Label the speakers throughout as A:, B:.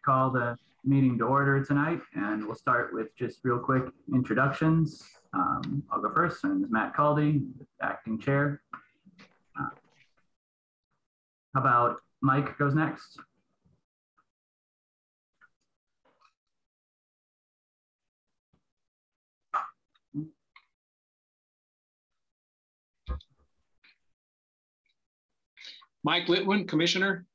A: call the meeting to order tonight, and we'll start with just real quick introductions. I'll go first. My name is Matt Caldy, acting chair. How about Mike goes next?
B: Mike Litwin, Commissioner.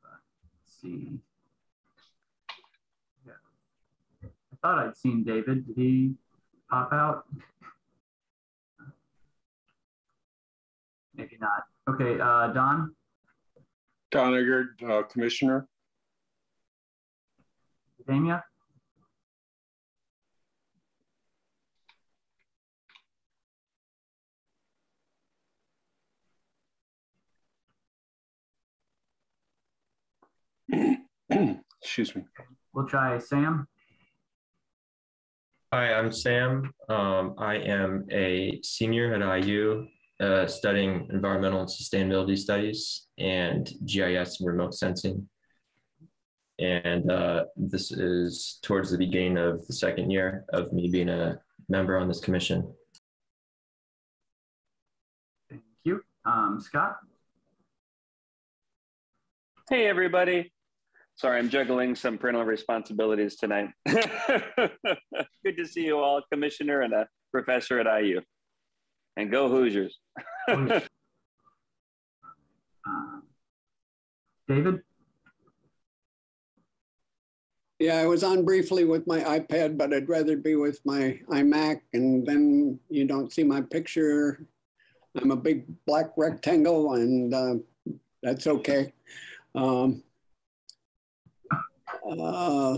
A: Let's see. Yeah. I thought I'd seen David. Did he pop out? Maybe not. Okay, Don?
C: Don Eggert, Commissioner.
A: Damia?
C: Excuse me.
A: We'll try Sam.
D: Hi, I'm Sam. I am a senior at IU studying environmental and sustainability studies and GIS and remote sensing. And this is towards the beginning of the second year of me being a member on this commission.
A: Thank you. Scott?
E: Hey, everybody. Sorry, I'm juggling some parental responsibilities tonight. Good to see you all, Commissioner and a professor at IU. And go Hoosiers.
A: David?
F: Yeah, I was on briefly with my iPad, but I'd rather be with my iMac, and then you don't see my picture. I'm a big black rectangle, and that's okay.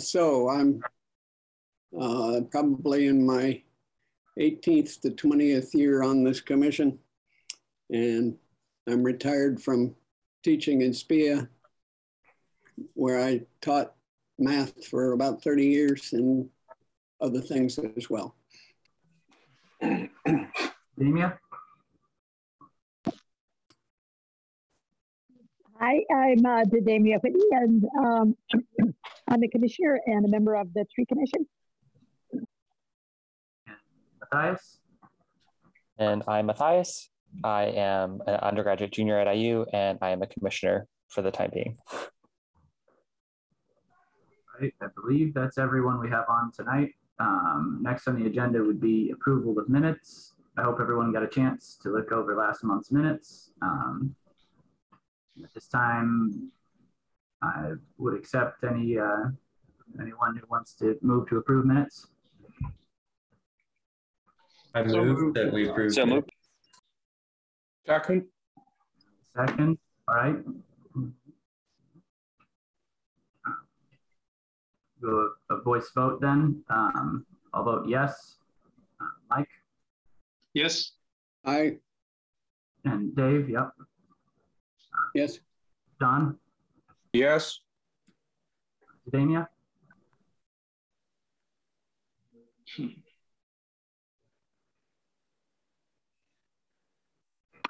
F: So I'm probably in my 18th to 20th year on this commission, and I'm retired from teaching in SPIA, where I taught math for about 30 years and other things as well.
A: Damia?
G: Hi, I'm Damia Whitney, and I'm a commissioner and a member of the Tree Commission.
A: Matthias?
H: And I'm Matthias. I am an undergraduate junior at IU, and I am a commissioner for the time being.
A: Right, I believe that's everyone we have on tonight. Next on the agenda would be approval of minutes. I hope everyone got a chance to look over last month's minutes. At this time, I would accept anyone who wants to move to approve minutes.
D: I move that we approve.
E: So moved.
C: Second.
A: Second, all right. Go a voice vote then. I'll vote yes. Mike?
B: Yes.
F: Aye.
A: And Dave, yep.
F: Yes.
A: Don?
C: Yes.
A: Damia?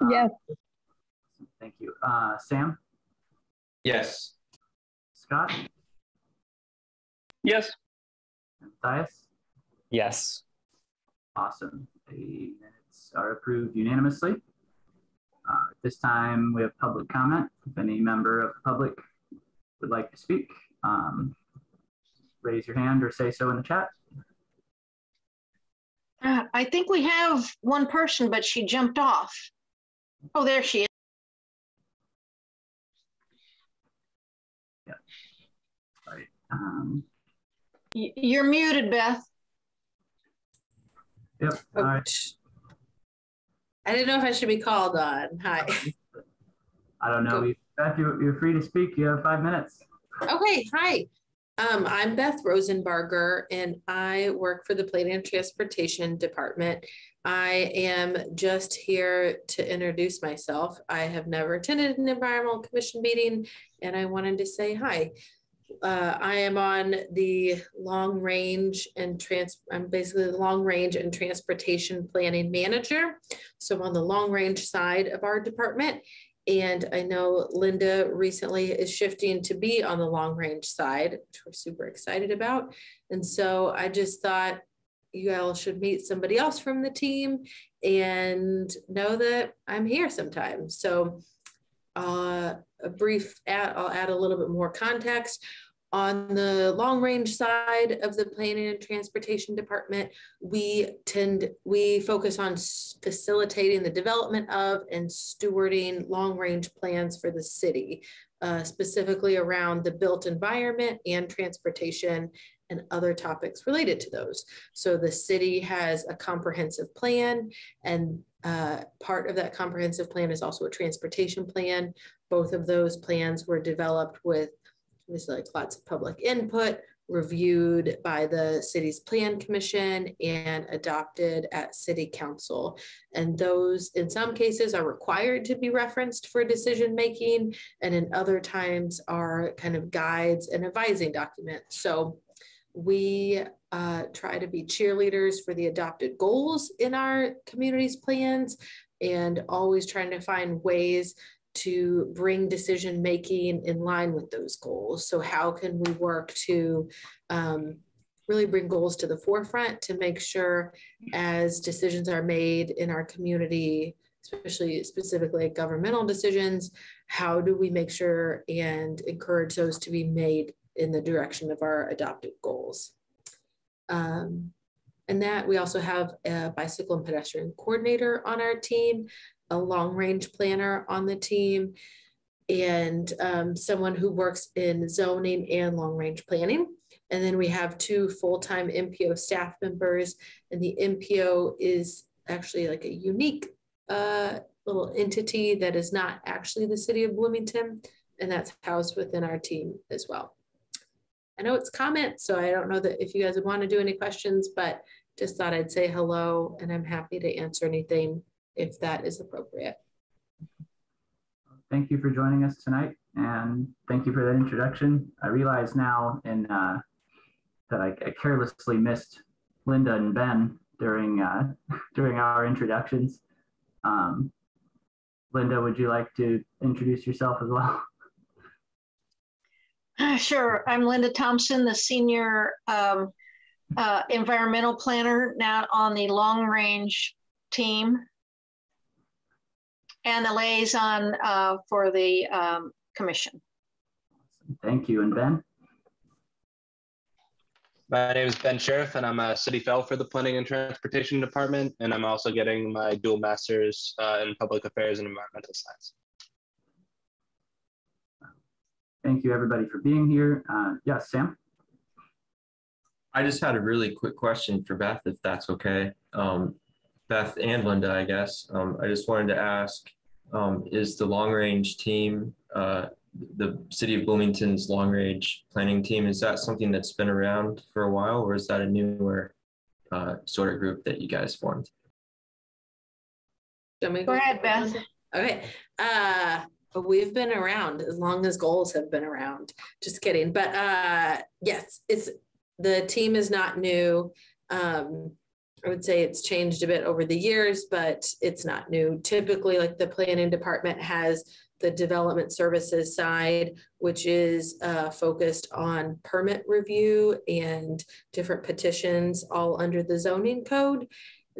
G: Yes.
A: Thank you. Sam?
D: Yes.
A: Scott?
E: Yes.
A: And Matthias?
H: Yes.
A: Awesome. The minutes are approved unanimously. At this time, we have public comment. If any member of the public would like to speak, raise your hand or say so in the chat.
I: I think we have one person, but she jumped off. Oh, there she is.
A: Yeah. All right.
I: You're muted, Beth.
A: Yep. All right.
J: I didn't know if I should be called on. Hi.
A: I don't know. Beth, you're free to speak. You have 5 minutes.
J: Okay. Hi. I'm Beth Rosenbarger, and I work for the Plat and Transportation Department. I am just here to introduce myself. I have never attended an environmental commission meeting, and I wanted to say hi. I am on the long range and I'm basically the long range and transportation planning manager. So I'm on the long range side of our department, And I know Linda recently is shifting to be on the long range side, which we're super excited about. And so I just thought you all should meet somebody else from the team and know that I'm here sometimes. So I'll add a little bit more context. On the long range side of the Planning and Transportation Department, we focus on facilitating the development of and stewarding long range plans for the city, specifically around the built environment and transportation and other topics related to those. So the city has a comprehensive plan, and part of that comprehensive plan is also a transportation plan. Both of those plans were developed with like lots of public input, reviewed by the city's plan commission, and adopted at city council. And those in some cases are required to be referenced for decision making, and in other times are kind of guides and advising documents. So we try to be cheerleaders for the adopted goals in our community's plans, and always trying to find ways to bring decision making in line with those goals. So how can we work to really bring goals to the forefront to make sure as decisions are made in our community, especially specifically governmental decisions, how do we make sure and encourage those to be made in the direction of our adopted goals? And that we also have a bicycle and pedestrian coordinator on our team, a long range planner on the team, and someone who works in zoning and long range planning. And then we have 2 full-time MPO staff members, and the MPO is actually like a unique little entity that is not actually the city of Bloomington, and that's housed within our team as well. I know it's comments, so I don't know that if you guys would want to do any questions, but just thought I'd say hello, and I'm happy to answer anything if that is appropriate.
A: Thank you for joining us tonight, and thank you for that introduction. I realize now that I carelessly missed Linda and Ben during our introductions. Linda, would you like to introduce yourself as well?
I: Sure. I'm Linda Thompson, the senior environmental planner now on the long range team, and the liaison for the commission.
A: Thank you. And Ben?
K: My name is Ben Sheriff, and I'm a city fellow for the Planning and Transportation Department, and I'm also getting my dual master's in public affairs and environmental science.
A: Thank you, everybody, for being here. Yes, Sam?
D: I just had a really quick question for Beth, if that's okay. Beth and Linda, I guess. I just wanted to ask, is the long range team, the City of Bloomington's long range planning team, is that something that's been around for a while, or is that a newer sort of group that you guys formed?
I: Go ahead, Beth.
J: Okay. We've been around as long as goals have been around. Just kidding. But yes, the team is not new. I would say it's changed a bit over the years, but it's not new. Typically, like the planning department has the development services side, which is focused on permit review and different petitions, all under the zoning code,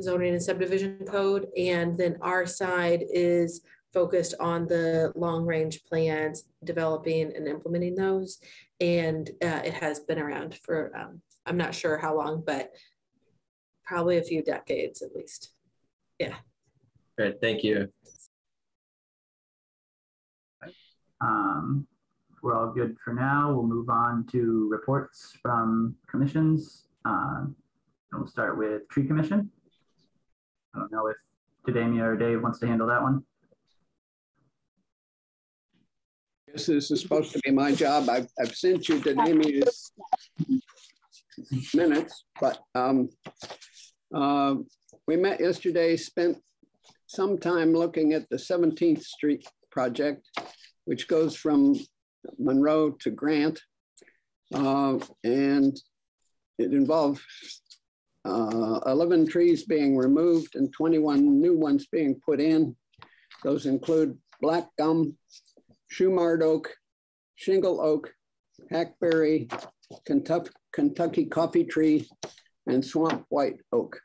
J: zoning and subdivision code. And then our side is focused on the long range plans, developing and implementing those. And it has been around for, I'm not sure how long, but probably a few decades at least. Yeah.
D: Great, thank you.
A: We're all good for now. We'll move on to reports from commissions. And we'll start with Tree Commission. I don't know if Tadamia or Dave wants to handle that one.
F: This is supposed to be my job. I've sent you Tadamia's minutes, but we met yesterday, spent some time looking at the 17th Street project, which goes from Monroe to Grant. And it involved 11 trees being removed and 21 new ones being put in. Those include black gum, shoemart oak, shingle oak, hackberry, Kentucky coffee tree, and swamp white oak.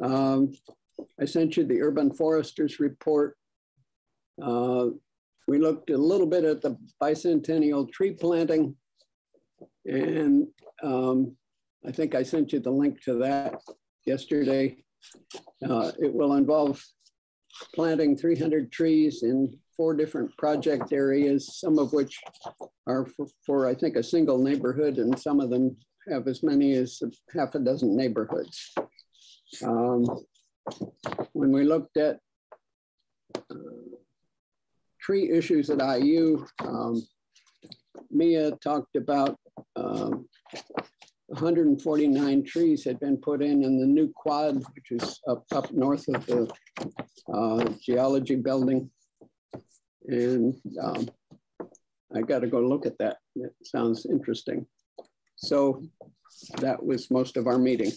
F: I sent you the urban foresters report. We looked a little bit at the bicentennial tree planting, and I think I sent you the link to that yesterday. It will involve planting 300 trees in 4 different project areas, some of which are for I think a single neighborhood, and some of them have as many as half a dozen neighborhoods. When we looked at tree issues at IU, Mia talked about 149 trees had been put in the new quad, which is up north of the geology building. And I got to go look at that. It sounds interesting. So that was most of our meeting.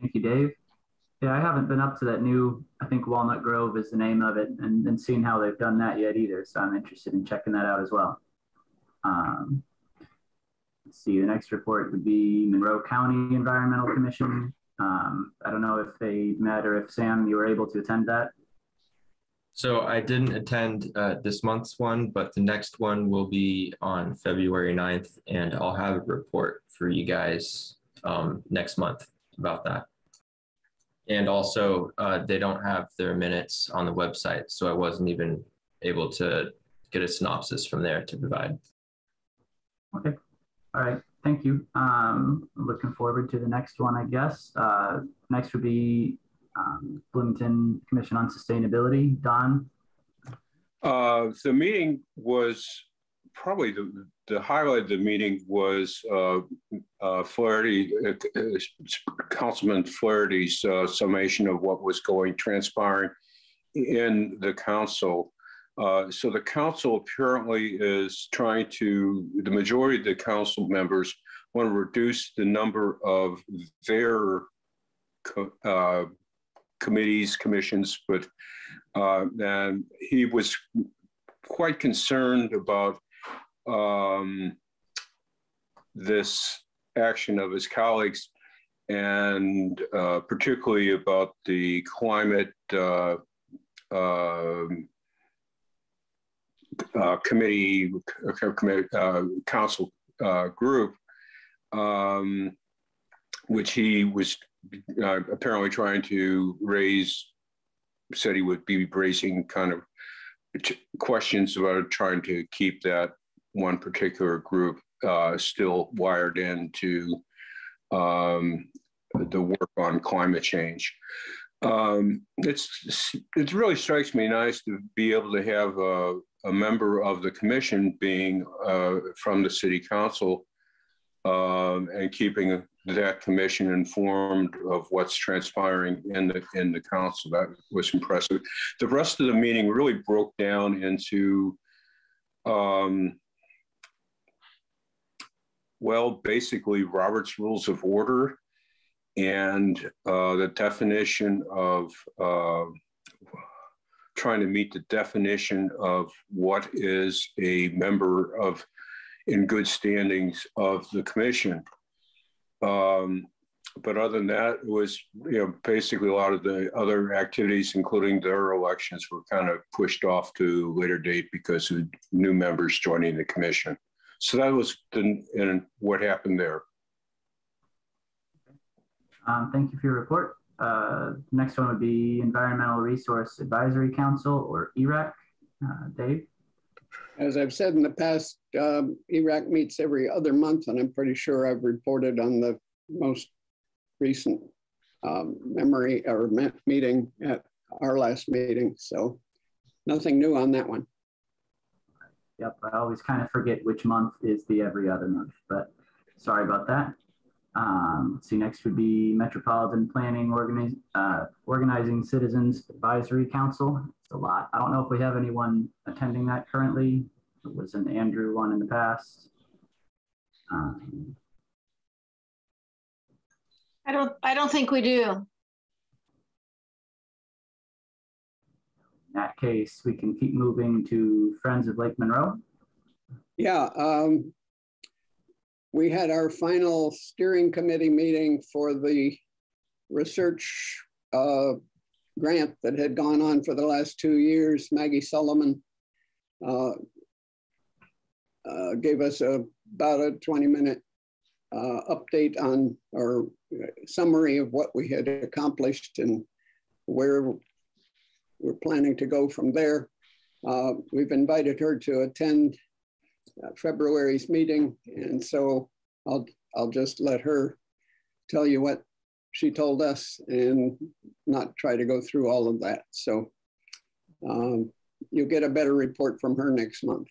A: Thank you, Dave. Yeah, I haven't been up to that new, I think Walnut Grove is the name of it, and seeing how they've done that yet either. So I'm interested in checking that out as well. Let's see, the next report would be Monroe County Environmental Commission. I don't know if they met or if Sam, you were able to attend that.
D: So I didn't attend this month's one, but the next one will be on February 9th, and I'll have a report for you guys next month about that. And also, they don't have their minutes on the website, so I wasn't even able to get a synopsis from there to provide.
A: Okay, all right, thank you. Looking forward to the next one, I guess. Next would be Bloomington Commission on Sustainability. Don?
C: The meeting was probably the highlight of the meeting was Flaherty, Councilman Flaherty's summation of what was transpiring in the council. So the council apparently is trying to, the majority of the council members want to reduce the number of their committees, commissions, but and he was quite concerned about this action of his colleagues, and particularly about the climate committee, council group, which he was apparently trying to raise, said he would be raising kind of questions about trying to keep that one particular group still wired into the work on climate change. It really strikes me nice to be able to have a member of the commission being from the city council and keeping that commission informed of what's transpiring in the council. That was impressive. The rest of the meeting really broke down into well, basically Robert's Rules of Order and the definition of trying to meet the definition of what is a member of in good standings of the commission. But other than that, it was, basically a lot of the other activities, including their elections, were kind of pushed off to a later date because of new members joining the commission. So that was what happened there.
A: Thank you for your report. Next one would be Environmental Resource Advisory Council, or ERAC. Dave?
F: As I've said in the past, ERAC meets every other month, and I'm pretty sure I've reported on the most recent meeting at our last meeting. So nothing new on that one.
A: Yep, I always kind of forget which month is the every other month, but sorry about that. Let's see, next would be Metropolitan Planning Organizing Citizens Advisory Council. It's a lot. I don't know if we have anyone attending that currently. It was an Andrew one in the past.
I: I don't think we do.
A: that case, we can keep moving to Friends of Lake Monroe.
F: Yeah, we had our final steering committee meeting for the research grant that had gone on for the last 2 years. Maggie Solomon gave us about a 20-minute update on, or summary of what we had accomplished and where we're planning to go from there. We've invited her to attend February's meeting, and so I'll just let her tell you what she told us and not try to go through all of that. So you'll get a better report from her next month.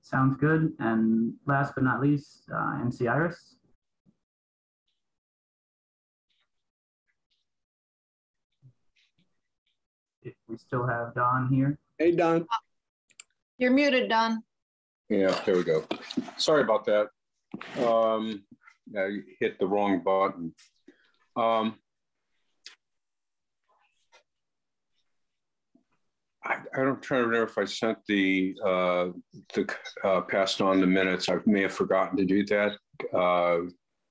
A: Sounds good. And last but not least, MC Iris. If we still have Don here.
F: Hey, Don.
I: You're muted, Don.
C: Yeah, there we go. Sorry about that. I hit the wrong button. I don't try to remember if I sent the passed on the minutes. I may have forgotten to do that.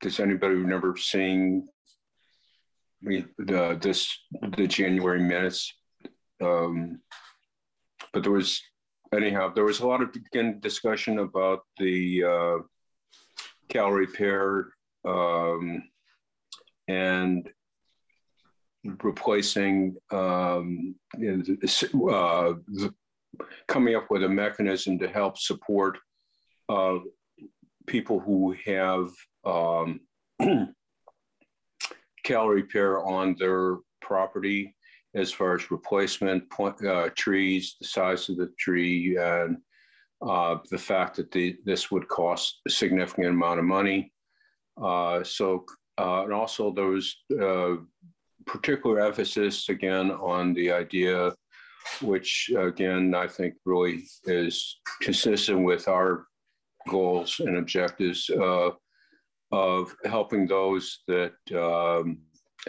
C: Does anybody remember seeing the January minutes? But there was a lot of discussion about the calorie pair and replacing coming up with a mechanism to help support people who have calorie pair on their property, as far as replacement trees, the size of the tree, and the fact that this would cost a significant amount of money. And also there was particular emphasis again on the idea, which again, I think really is consistent with our goals and objectives of helping those that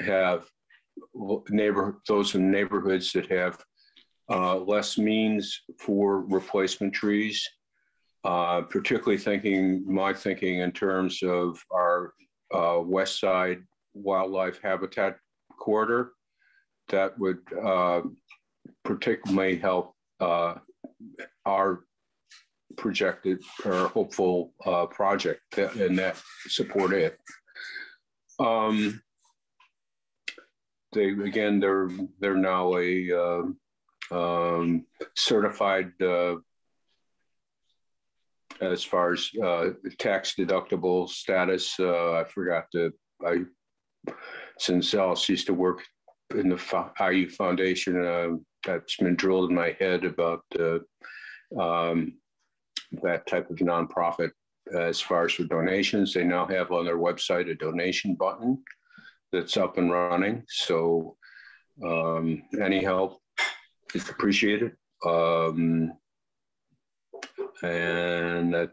C: have those in neighborhoods that have less means for replacement trees, particularly my thinking in terms of our West Side Wildlife Habitat Corridor. That would particularly help our projected or hopeful project and that support it. They're now a certified as far as tax deductible status. I forgot since Alice used to work in the IU Foundation, that's been drilled in my head about that type of nonprofit. As far as for donations, they now have on their website a donation button that's up and running. So any help is appreciated. And that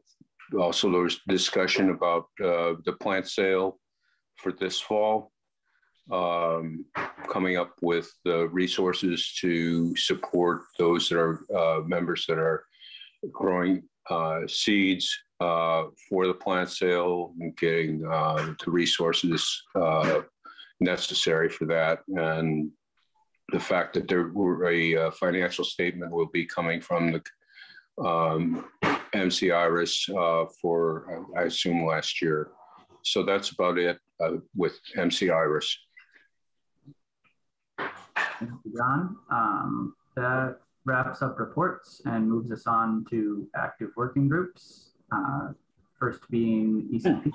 C: also there was discussion about the plant sale for this fall, coming up with the resources to support those that are members that are growing seeds for the plant sale and getting the resources necessary for that. And the fact that there were a financial statement will be coming from the MC Iris for, I assume, last year. So that's about it with MC Iris.
A: Thank you, John. That wraps up reports and moves us on to active working groups. First being ECP.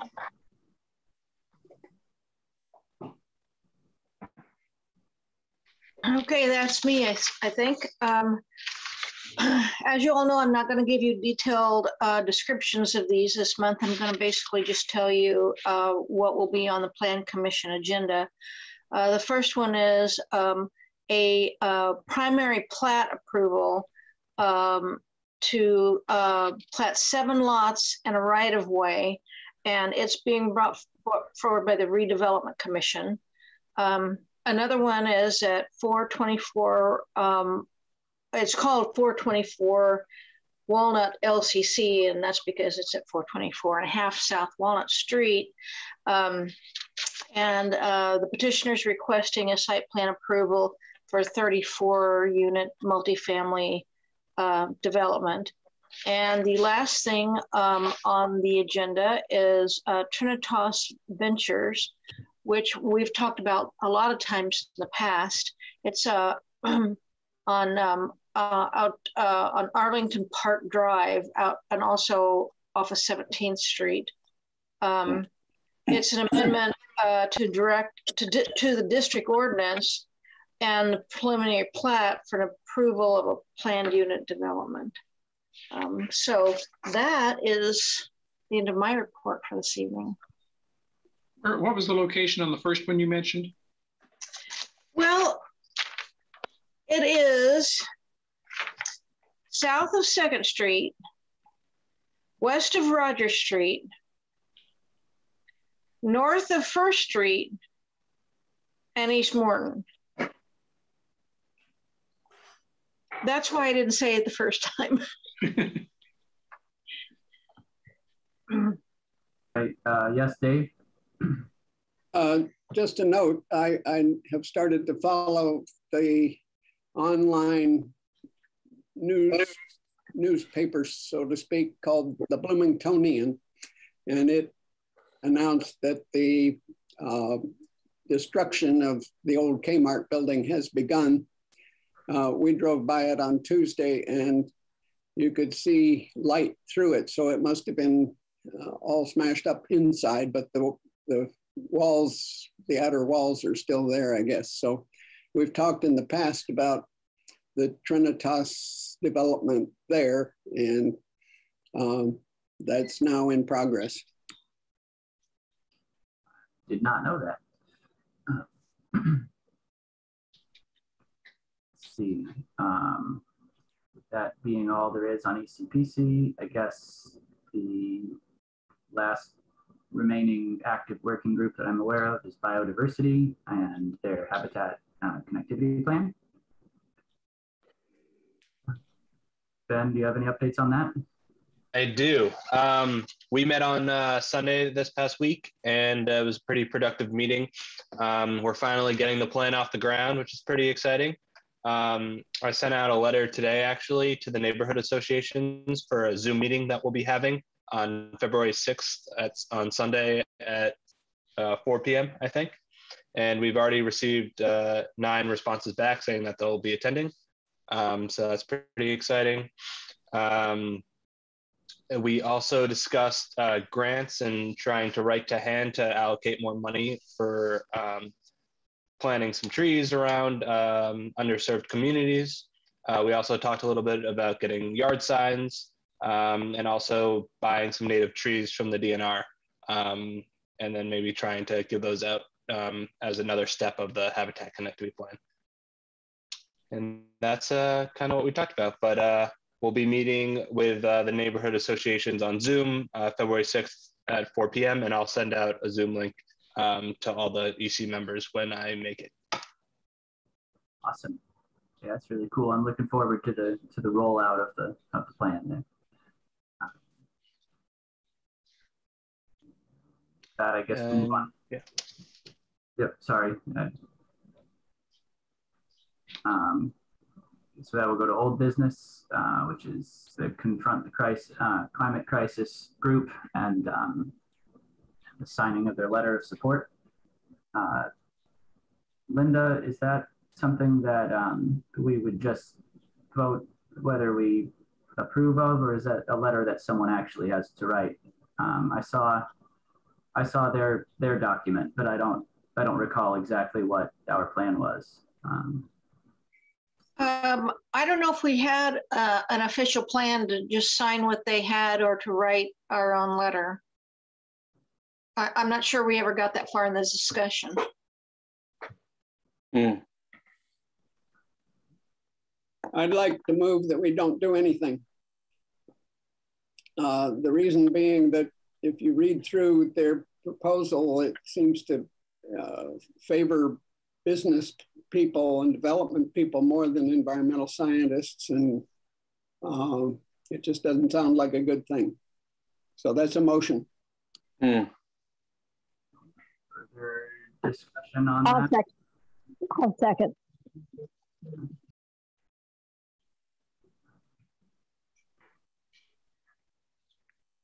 I: Okay, that's me, I think. As you all know, I'm not going to give you detailed descriptions of these this month. I'm going to basically just tell you what will be on the Plan Commission agenda. The first one is a primary plat approval to plat 7 lots and a right-of-way, and it's being brought forward by the Redevelopment Commission. Another one is at 424, it's called 424 Walnut LCC, and that's because it's at 424.5 South Walnut Street. The petitioner's requesting a site plan approval for a 34-unit multifamily development. And the last thing on the agenda is Trinitas Ventures, which we've talked about a lot of times in the past. It's on Arlington Park Drive out, and also off of 17th Street. It's an amendment to the district ordinance and the preliminary plat for an approval of a planned unit development. So that is the end of my report for this evening.
B: What was the location on the first one you mentioned?
I: Well, it is south of 2nd Street, west of Rogers Street, north of 1st Street, and East Morton. That's why I didn't say it the first time.
A: Right. Yes, Dave?
F: Just a note, I have started to follow the online newspapers, so to speak, called the Bloomingtonian, and it announced that the destruction of the old Kmart building has begun. We drove by it on Tuesday, and you could see light through it, so it must have been all smashed up inside, but the walls, the outer walls are still there, I guess. So we've talked in the past about the Trinitas development there, and that's now in progress.
A: Did not know that. Let's see. That being all there is on ECPC, I guess the last remaining active working group that I'm aware of is biodiversity and their habitat connectivity plan. Ben, do you have any updates on that?
K: I do. We met on Sunday this past week, and it was a pretty productive meeting. We're finally getting the plan off the ground, which is pretty exciting. I sent out a letter today, actually, to the neighborhood associations for a Zoom meeting that we'll be having on February 6th on Sunday at 4 p.m., I think. And we've already received 9 responses back saying that they'll be attending. So that's pretty exciting. We also discussed grants and trying to write to hand to allocate more money for planting some trees around underserved communities. We also talked a little bit about getting yard signs and also buying some native trees from the DNR, and then maybe trying to give those out as another step of the habitat connectivity plan. And that's kind of what we talked about, but we'll be meeting with the neighborhood associations on Zoom February 6th at 4 p.m. and I'll send out a Zoom link to all the EC members when I make it.
A: Awesome. Yeah, that's really cool. I'm looking forward to the rollout of the plan there. That I guess we'll move on.
K: Yeah.
A: Yep. Sorry. So that will go to old business, which is the Confront the Crisis, Climate Crisis group, and the signing of their letter of support. Linda, is that something that we would just vote whether we approve of, or is that a letter that someone actually has to write? I saw their document, but I don't recall exactly what our plan was.
I: I don't know if we had an official plan to just sign what they had or to write our own letter. I'm not sure we ever got that far in this discussion.
F: I'd like to move that we don't do anything. The reason being that if you read through their proposal, it seems to favor business people and development people more than environmental scientists, and it just doesn't sound like a good thing. So that's a motion.
A: Further discussion on that?
G: I'll second.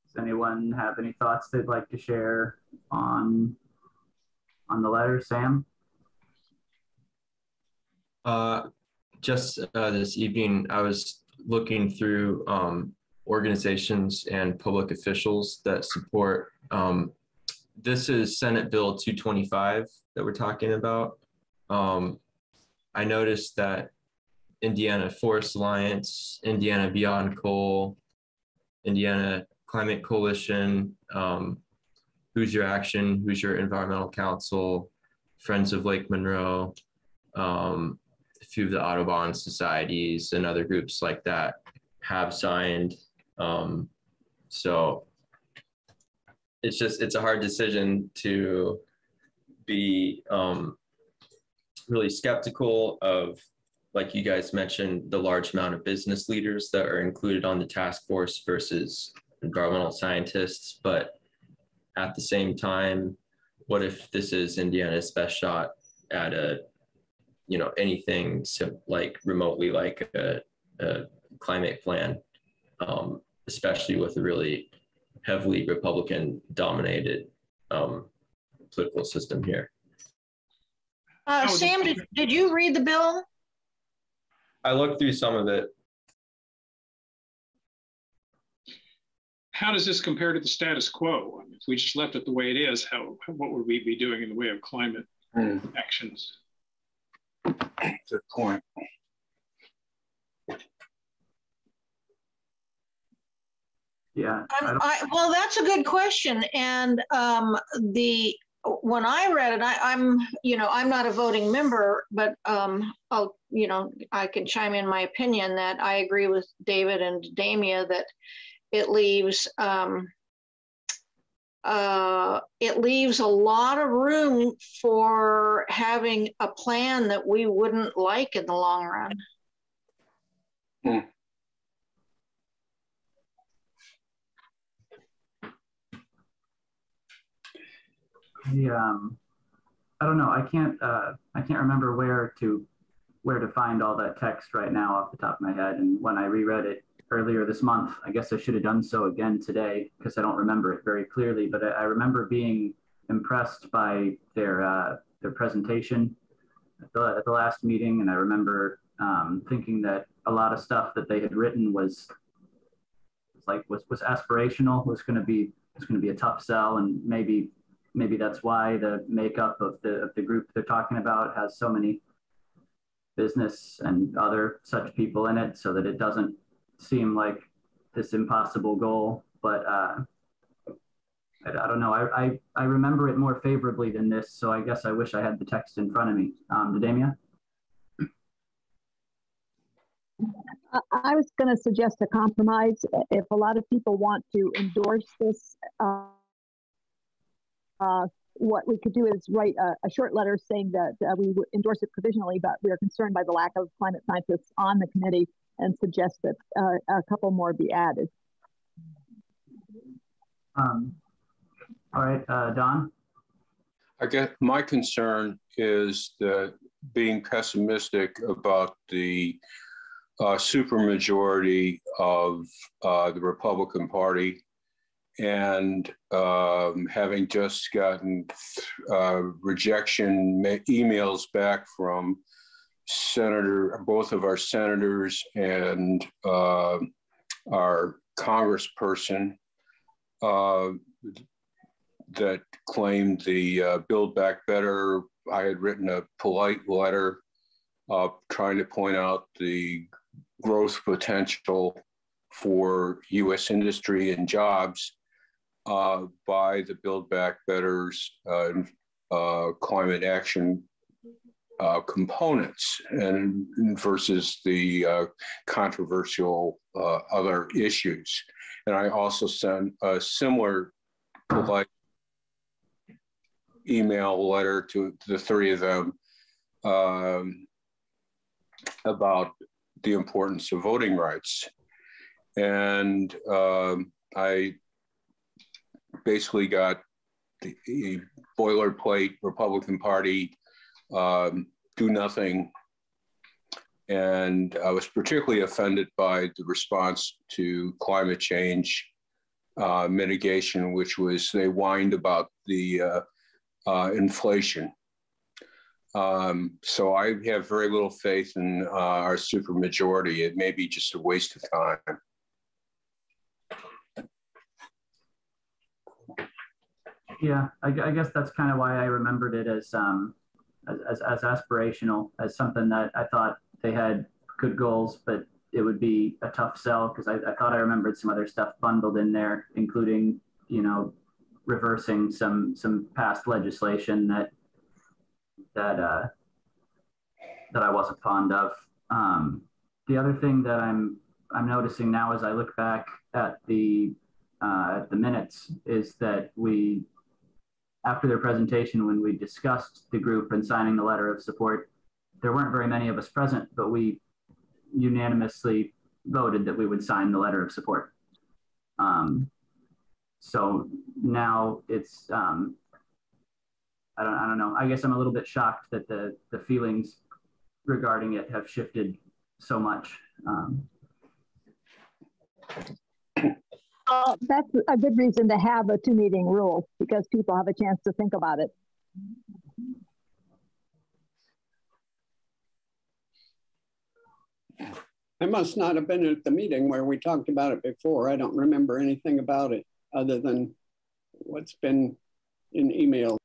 A: Does anyone have any thoughts they'd like to share on the letter, Sam?
D: Just this evening, I was looking through organizations and public officials that support. This is Senate Bill 225 that we're talking about. I noticed that Indiana Forest Alliance, Indiana Beyond Coal, Indiana Climate Coalition, Hoosier Action, Hoosier Environmental Council, Friends of Lake Monroe, a few of the Audubon societies and other groups like that have signed. So it's a hard decision to be really skeptical of, like you guys mentioned, the large amount of business leaders that are included on the task force versus environmental scientists. But at the same time, what if this is Indiana's best shot at anything like remotely like a climate plan, especially with a really heavily Republican dominated political system here.
I: Sam, did you read the bill?
D: I looked through some of it.
B: How does this compare to the status quo? I mean, if we just left it the way it is, what would we be doing in the way of climate actions?
C: Good point.
A: Yeah.
I: Well, that's a good question. And when I read it, I'm not a voting member, but I can chime in my opinion that I agree with David and Damia that it leaves a lot of room for having a plan that we wouldn't like in the long run.
A: I don't know. I can't remember where to find all that text right now off the top of my head. And when I reread it earlier this month, I guess I should have done so again today because I don't remember it very clearly. But I remember being impressed by their presentation at the last meeting, and I remember thinking that a lot of stuff that they had written was aspirational. Was going to be a tough sell, and maybe that's why the makeup of the group they're talking about has so many business and other such people in it, so that it doesn't seem like this impossible goal. But I don't know. I remember it more favorably than this, so I guess I wish I had the text in front of me. Damia?
G: I was going to suggest a compromise. If a lot of people want to endorse this, what we could do is write a short letter saying that we would endorse it provisionally, but we are concerned by the lack of climate scientists on the committee, and suggest that a couple more be added.
A: All right, Don?
C: I guess my concern is that being pessimistic about the supermajority of the Republican Party, and having just gotten rejection emails back from both of our senators and our congressperson that claimed the Build Back Better. I had written a polite letter trying to point out the growth potential for U.S. industry and jobs by the Build Back Better's climate action components, and versus the controversial other issues. And I also sent a similar polite email letter to the three of them about the importance of voting rights. And I basically got the boilerplate Republican Party do nothing. And I was particularly offended by the response to climate change mitigation, which was they whined about the inflation. So I have very little faith in our supermajority. It may be just a waste of time.
A: Yeah, I guess that's kind of why I remembered it as aspirational, as something that I thought they had good goals, but it would be a tough sell because I thought I remembered some other stuff bundled in there, including, you know, reversing some past legislation that I wasn't fond of. The other thing that I'm noticing now as I look back at the minutes is that we, after their presentation, when we discussed the group and signing the letter of support, there weren't very many of us present, but we unanimously voted that we would sign the letter of support. So now it's, I don't know. I guess I'm a little bit shocked that the feelings regarding it have shifted so much.
G: That's a good reason to have a 2-meeting rule, because people have a chance to think about it.
F: I must not have been at the meeting where we talked about it before. I don't remember anything about it other than what's been in email.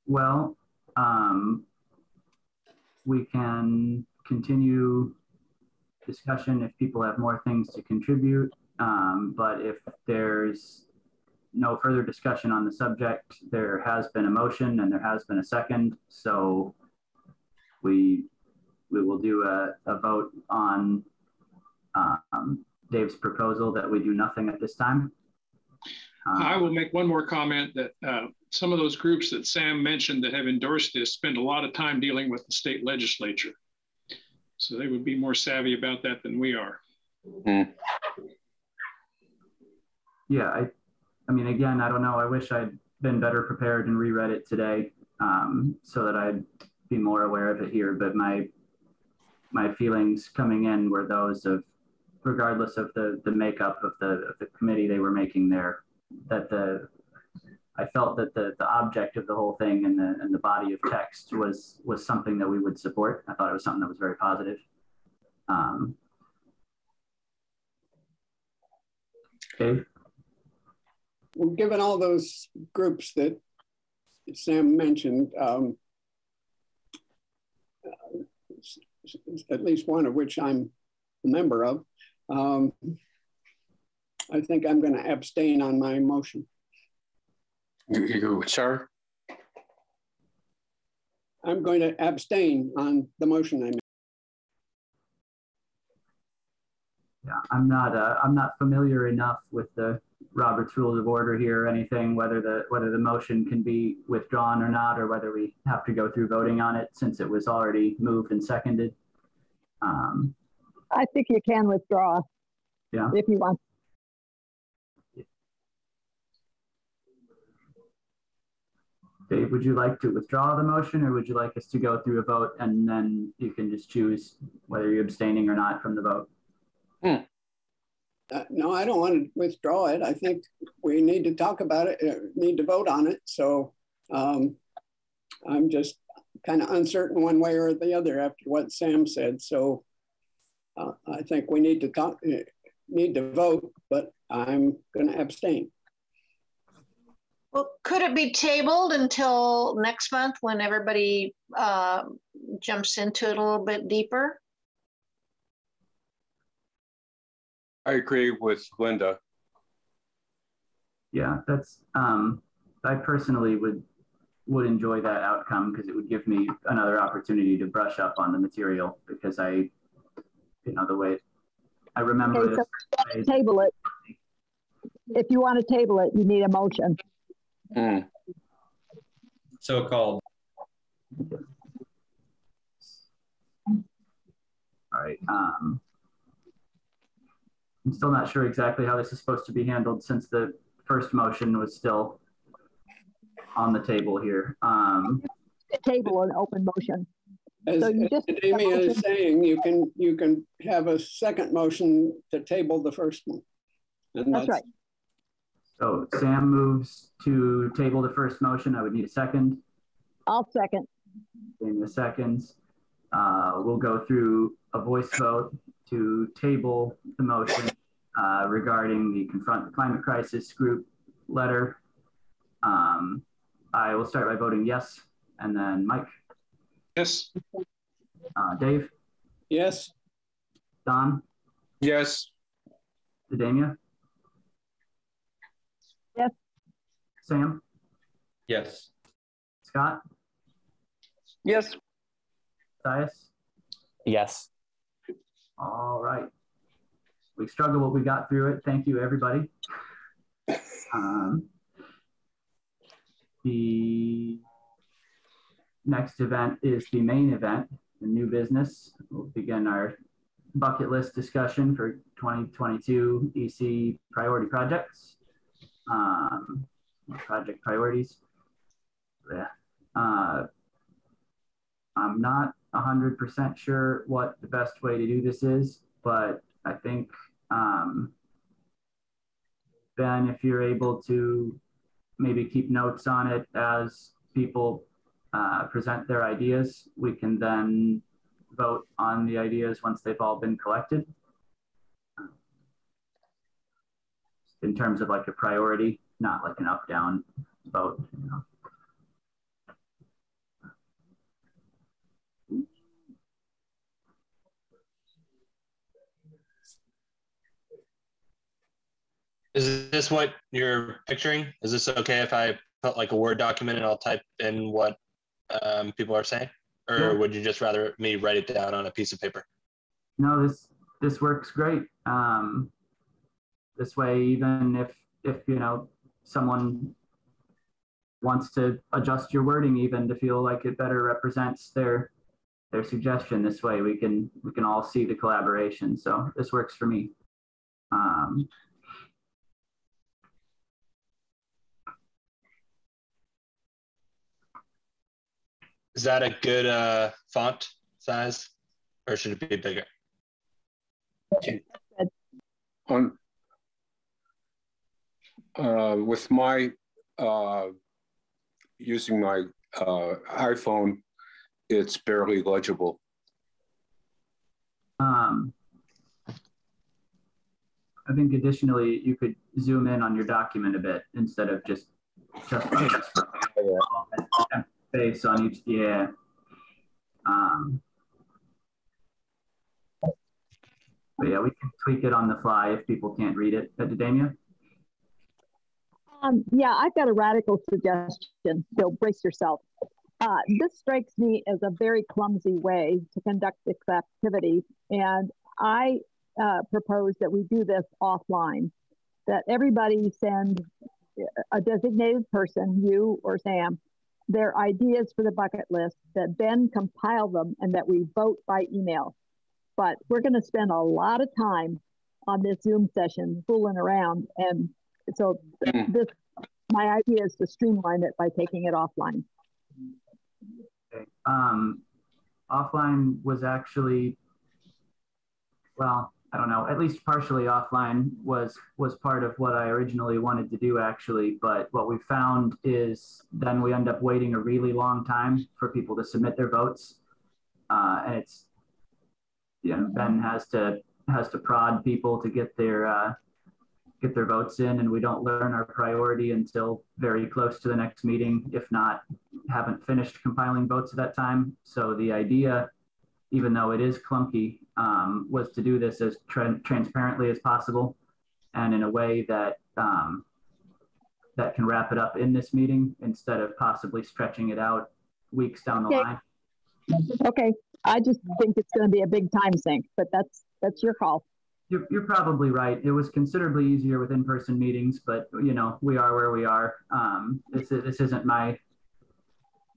A: Well, we can continue discussion if people have more things to contribute. But if there's no further discussion on the subject, there has been a motion and there has been a second. So we will do a vote on Dave's proposal that we do nothing at this time.
B: I will make one more comment that some of those groups that Sam mentioned that have endorsed this spend a lot of time dealing with the state legislature. So they would be more savvy about that than we are.
C: Mm.
A: Yeah, I mean, again, I don't know. I wish I'd been better prepared and reread it today so that I'd be more aware of it here. But my feelings coming in were those of, regardless of the makeup of the committee they were making there, that I felt that the object of the whole thing and the body of text was something that we would support. I thought it was something that was very positive. Dave?
F: Well, given all those groups that Sam mentioned, at least one of which I'm a member of, I think I'm going to abstain on my motion.
C: Sir?
F: I'm going to abstain on the motion I made.
A: Yeah, I'm not familiar enough with the Robert's Rules of Order here or anything, whether the motion can be withdrawn or not, or whether we have to go through voting on it since it was already moved and seconded.
G: I think you can withdraw.
A: Yeah.
G: If you want.
A: Dave, would you like to withdraw the motion, or would you like us to go through a vote and then you can just choose whether you're abstaining or not from the vote?
F: No, I don't want to withdraw it. I think we need to talk about it, need to vote on it. So I'm just kind of uncertain one way or the other after what Sam said. So I think we need to vote, but I'm going to abstain.
I: Well, could it be tabled until next month when everybody jumps into it a little bit deeper?
C: I agree with Linda.
A: Yeah, that's, I personally would would enjoy that outcome because it would give me another opportunity to brush up on the material because the way I remember
G: okay, so table it. If you want to table it, you need a motion.
D: So called.
A: All right. I'm still not sure exactly how this is supposed to be handled since the first motion was still on the table here.
G: Table an open motion.
F: As,
G: so you just
F: Amy is saying, you can have a second motion to table the first one. And
G: that's right.
A: So Sam moves to table the first motion. I would need a second.
G: I'll second.
A: In the seconds, we'll go through a voice vote to table the motion regarding the Confront the Climate Crisis group letter. I will start by voting yes, and then Mike.
B: Yes.
A: Dave.
F: Yes.
A: Don.
C: Yes.
A: Damia.
G: Yes.
A: Sam.
D: Yes.
A: Scott.
E: Yes.
A: Matthias.
H: Yes.
A: All right. We struggled, but we got through it. Thank you, everybody. The next event is the main event, the new business. We'll begin our bucket list discussion for 2022 EC priority projects, project priorities. Yeah. I'm not 100% sure what the best way to do this is, but I think, Ben, if you're able to maybe keep notes on it as people present their ideas, we can then vote on the ideas once they've all been collected. In terms of like a priority, not like an up-down vote, you know.
K: Is this what you're picturing? Is this okay if I put like a Word document and I'll type in what people are saying? Or
A: yeah.
K: Would you just rather me write it down on a piece of paper?
A: No, this works great. This way, even if you know someone wants to adjust your wording even to feel like it better represents their suggestion, this way we can all see the collaboration. So this works for me.
K: Is that a good font size, or should it be bigger?
C: With my using my iPhone, it's barely legible.
A: I think additionally, you could zoom in on your document a bit instead of just space on each, yeah. But yeah, we can tweak it on the fly if people can't read it. Damia?
G: Yeah, I've got a radical suggestion, so brace yourself. This strikes me as a very clumsy way to conduct this activity, and I propose that we do this offline, that everybody send a designated person, you or Sam, their ideas for the bucket list, that Ben compile them and that we vote by email. But we're going to spend a lot of time on this Zoom session fooling around, and so my idea is to streamline it by taking it offline.
A: Okay. Offline was actually, well, I don't know, at least partially offline was part of what I originally wanted to do actually, but what we found is then we end up waiting a really long time for people to submit their votes. And it's, you know, Ben has to prod people to get their votes in, and we don't learn our priority until very close to the next meeting, if not haven't finished compiling votes at that time. So the idea, even though it is clunky, was to do this as transparently as possible and in a way that that can wrap it up in this meeting instead of possibly stretching it out weeks down the line.
G: Okay, I just think it's going to be a big time sink, but that's your call.
A: You're probably right. It was considerably easier with in-person meetings, but you know, we are where we are. This isn't my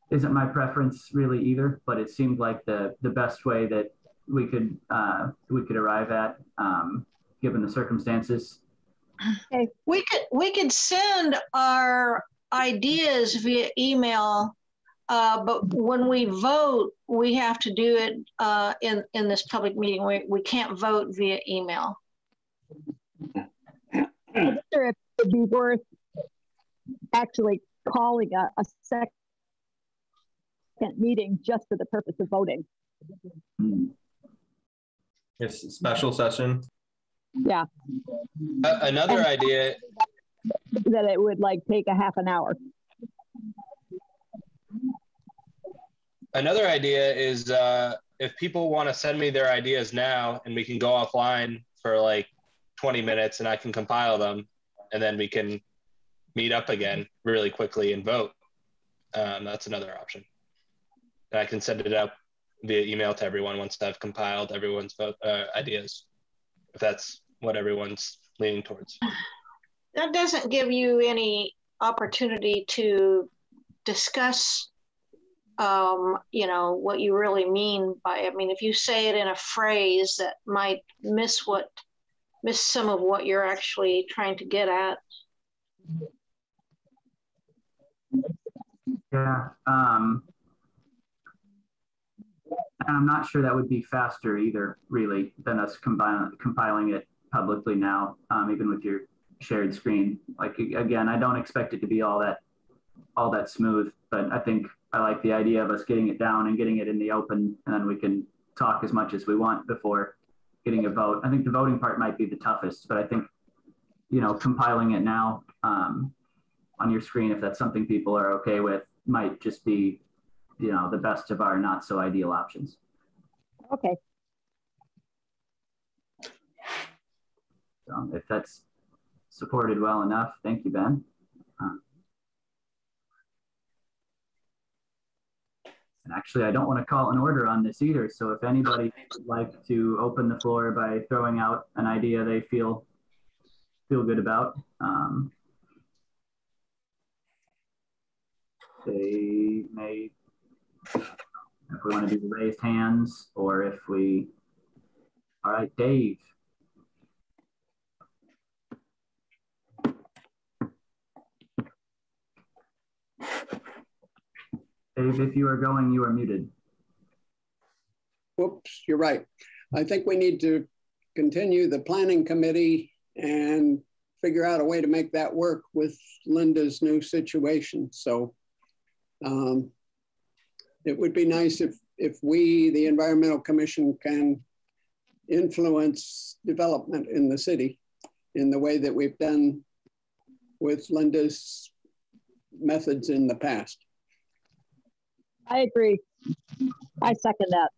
A: preference really either, but it seemed like the best way that we could arrive at, given the circumstances.
I: Okay, we could send our ideas via email, but when we vote, we have to do it in this public meeting. We can't vote via email.
G: I wonder if it'd be worth actually calling a second meeting just for the purpose of voting.
D: Yes, special session.
G: Yeah.
K: Another idea
G: that it would like take a half an hour.
K: Another idea is if people want to send me their ideas now, and we can go offline for like 20 minutes and I can compile them, and then we can meet up again really quickly and vote. That's another option. And I can send it out via email to everyone once I've compiled everyone's ideas, if that's what everyone's leaning towards.
I: That doesn't give you any opportunity to discuss, you know, what you really mean by, I mean, if you say it in a phrase that might miss some of what you're actually trying to get at.
A: Yeah. And I'm not sure that would be faster either, really, than us compiling it publicly now, even with your shared screen. Like, again, I don't expect it to be all that smooth, but I think I like the idea of us getting it down and getting it in the open, and then we can talk as much as we want before getting a vote. I think the voting part might be the toughest, but I think, you know, compiling it now on your screen, if that's something people are okay with, might just be, you know, the best of our not so ideal options.
G: Okay.
A: So if that's supported well enough, thank you, Ben. And actually, I don't want to call an order on this either. So if anybody would like to open the floor by throwing out an idea they feel good about, they may, if we want to do the raised hands, or if we, all right, Dave. Dave, if you are going, you are muted.
F: Whoops, you're right. I think we need to continue the planning committee and figure out a way to make that work with Linda's new situation. So it would be nice if we, the Environmental Commission, can influence development in the city in the way that we've done with Linda's methods in the past.
G: I agree. I second that.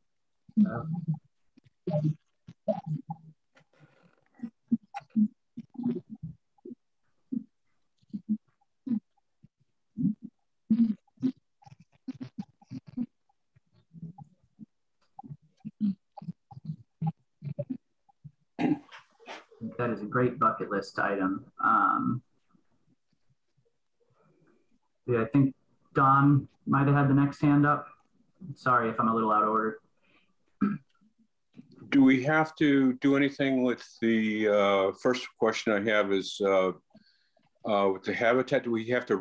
A: That is a great bucket list item. Yeah, I think Don might have had the next hand up. Sorry if I'm a little out of order.
C: Do we have to do anything with the first question I have is with the habitat? Do we have to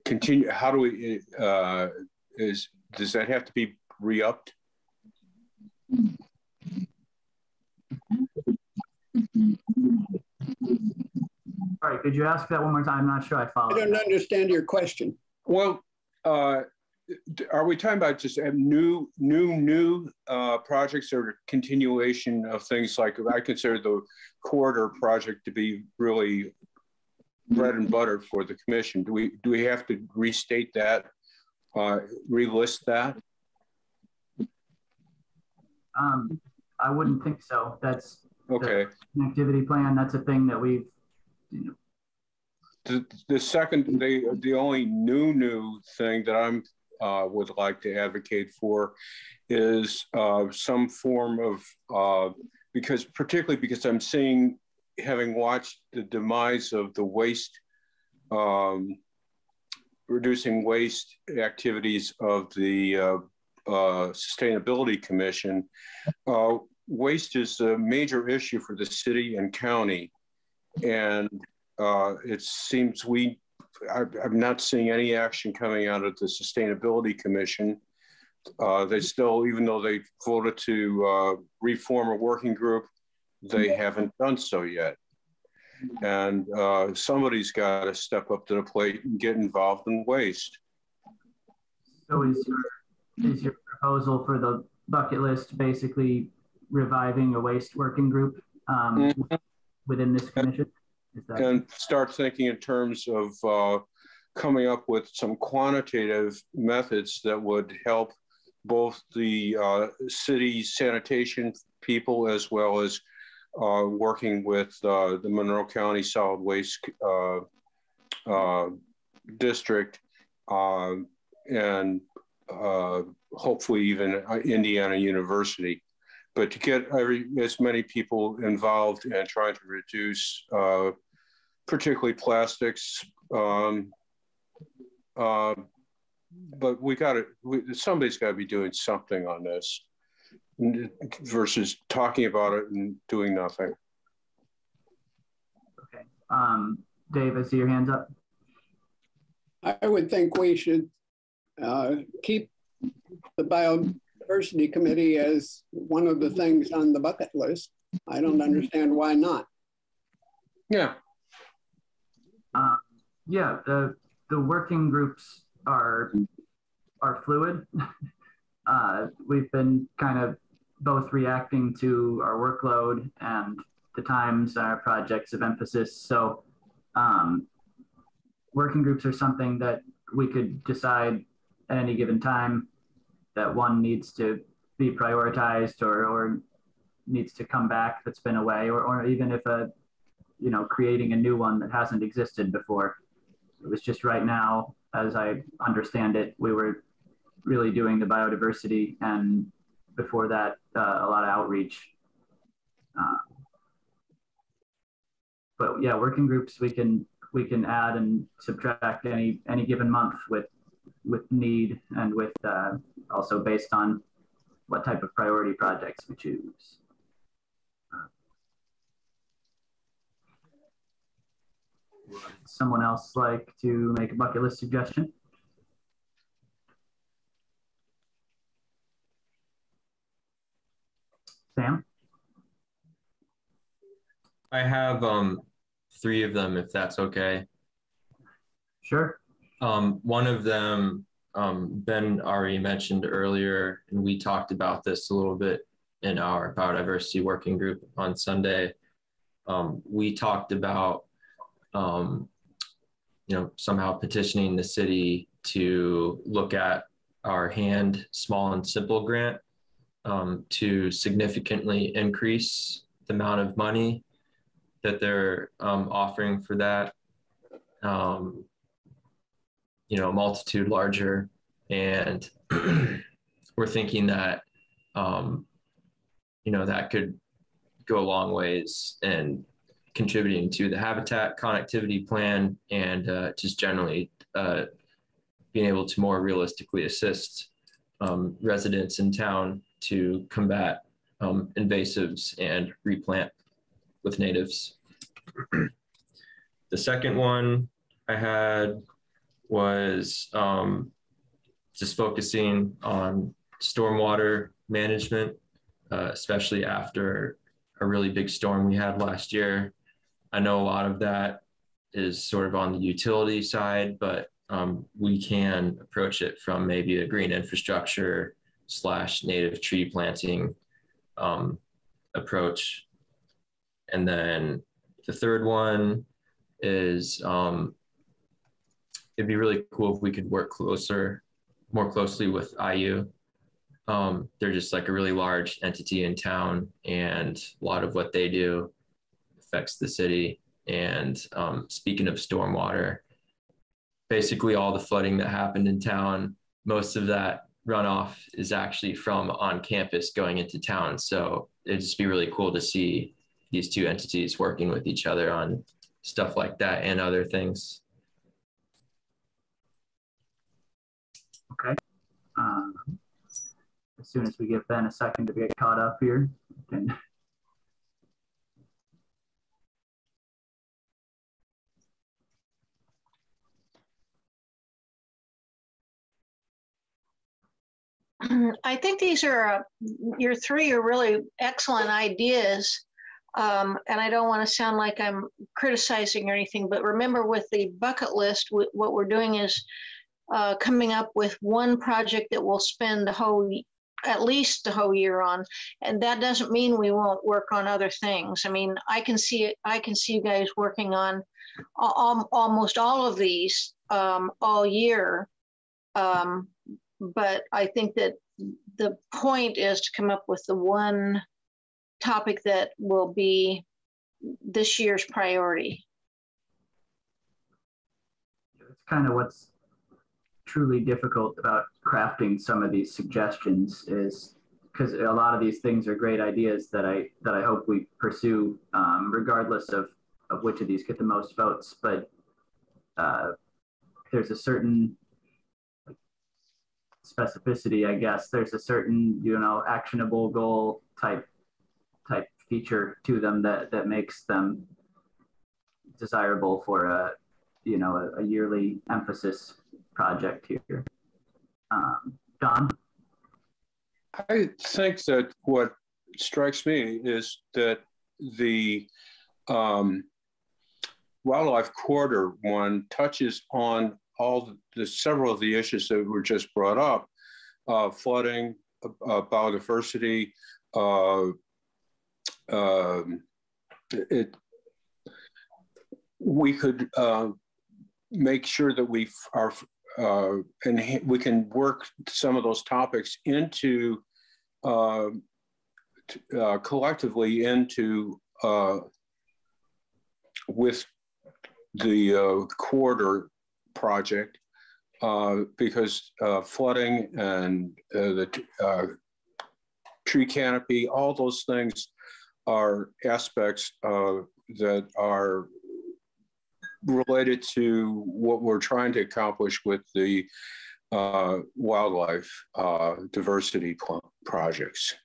C: continue? How do we does that have to be re-upped?
A: All right, could you ask that one more time? I'm not sure I followed.
F: I don't understand your question.
C: Well, are we talking about just new projects or continuation of things like, I consider the corridor project to be really bread and butter for the commission. Do we have to restate that, relist that?
A: I wouldn't think so. That's
C: okay.
A: The connectivity plan. That's a thing that we've
C: The second, the only new thing that I'm would like to advocate for is some form of, particularly because I'm seeing, having watched the demise of the waste, reducing waste activities of the Sustainability Commission. Waste is a major issue for the city and county. And it seems I'm not seeing any action coming out of the Sustainability Commission. They still, even though they voted to reform a working group, they haven't done so yet. And somebody's got to step up to the plate and get involved in waste.
A: So is your proposal for the bucket list basically reviving a waste working group within this commission?
C: And start thinking in terms of coming up with some quantitative methods that would help both the city sanitation people as well as working with the Monroe County Solid Waste District and hopefully even Indiana University. But to get as many people involved and trying to reduce particularly plastics, but somebody's got to be doing something on this versus talking about it and doing nothing.
A: Okay. Dave, I see your hands up.
F: I would think we should keep the Biodiversity Committee as one of the things on the bucket list. I don't understand why not.
C: Yeah.
A: Yeah, the working groups are fluid. We've been kind of both reacting to our workload and the times our projects of emphasis. So working groups are something that we could decide at any given time that one needs to be prioritized or needs to come back that's been away, or even if creating a new one that hasn't existed before. It was just right now, as I understand it, we were really doing the biodiversity, and before that, a lot of outreach. But yeah, working groups we can add and subtract any given month with need and with also based on what type of priority projects we choose. Would someone else like to make a bucket list suggestion? Sam?
D: I have 3 of them, if that's okay.
A: Sure.
D: One of them, Ben already mentioned earlier, and we talked about this a little bit in our biodiversity working group on Sunday. We talked about, somehow petitioning the city to look at our hand, small and simple grant to significantly increase the amount of money that they're offering for that. Multitude larger, and we're thinking that that could go a long ways in contributing to the habitat connectivity plan and just generally being able to more realistically assist residents in town to combat invasives and replant with natives. The second one I had was just focusing on stormwater management, especially after a really big storm we had last year. I know a lot of that is sort of on the utility side, but we can approach it from maybe a green infrastructure / native tree planting approach. And then the third one is it'd be really cool if we could work more closely with IU. They're just like a really large entity in town, and a lot of what they do affects the city. And speaking of stormwater, basically all the flooding that happened in town, most of that runoff is actually from on campus going into town. So it'd just be really cool to see these two entities working with each other on stuff like that and other things.
A: Okay. As soon as we give Ben a second to get caught up here,
I: I think these are, your three are really excellent ideas. And I don't want to sound like I'm criticizing or anything, but remember with the bucket list, what we're doing is coming up with one project that we'll spend at least the whole year on. And that doesn't mean we won't work on other things. I mean, I can see you guys working on almost all of these all year. But I think that the point is to come up with the one topic that will be this year's priority.
A: It's kind of what's truly difficult about crafting some of these suggestions, is because a lot of these things are great ideas that I hope we pursue, regardless of which of these get the most votes. But there's a certain specificity, I guess. There's a certain, actionable goal type feature to them that makes them desirable for a yearly emphasis project here. Don?
C: I think that what strikes me is that the wildlife corridor one touches on several of the issues that were just brought up: flooding, biodiversity. We could make sure that we can work some of those topics into collectively into with the corridor project, because flooding and the tree canopy, all those things are aspects that are related to what we're trying to accomplish with the wildlife diversity projects,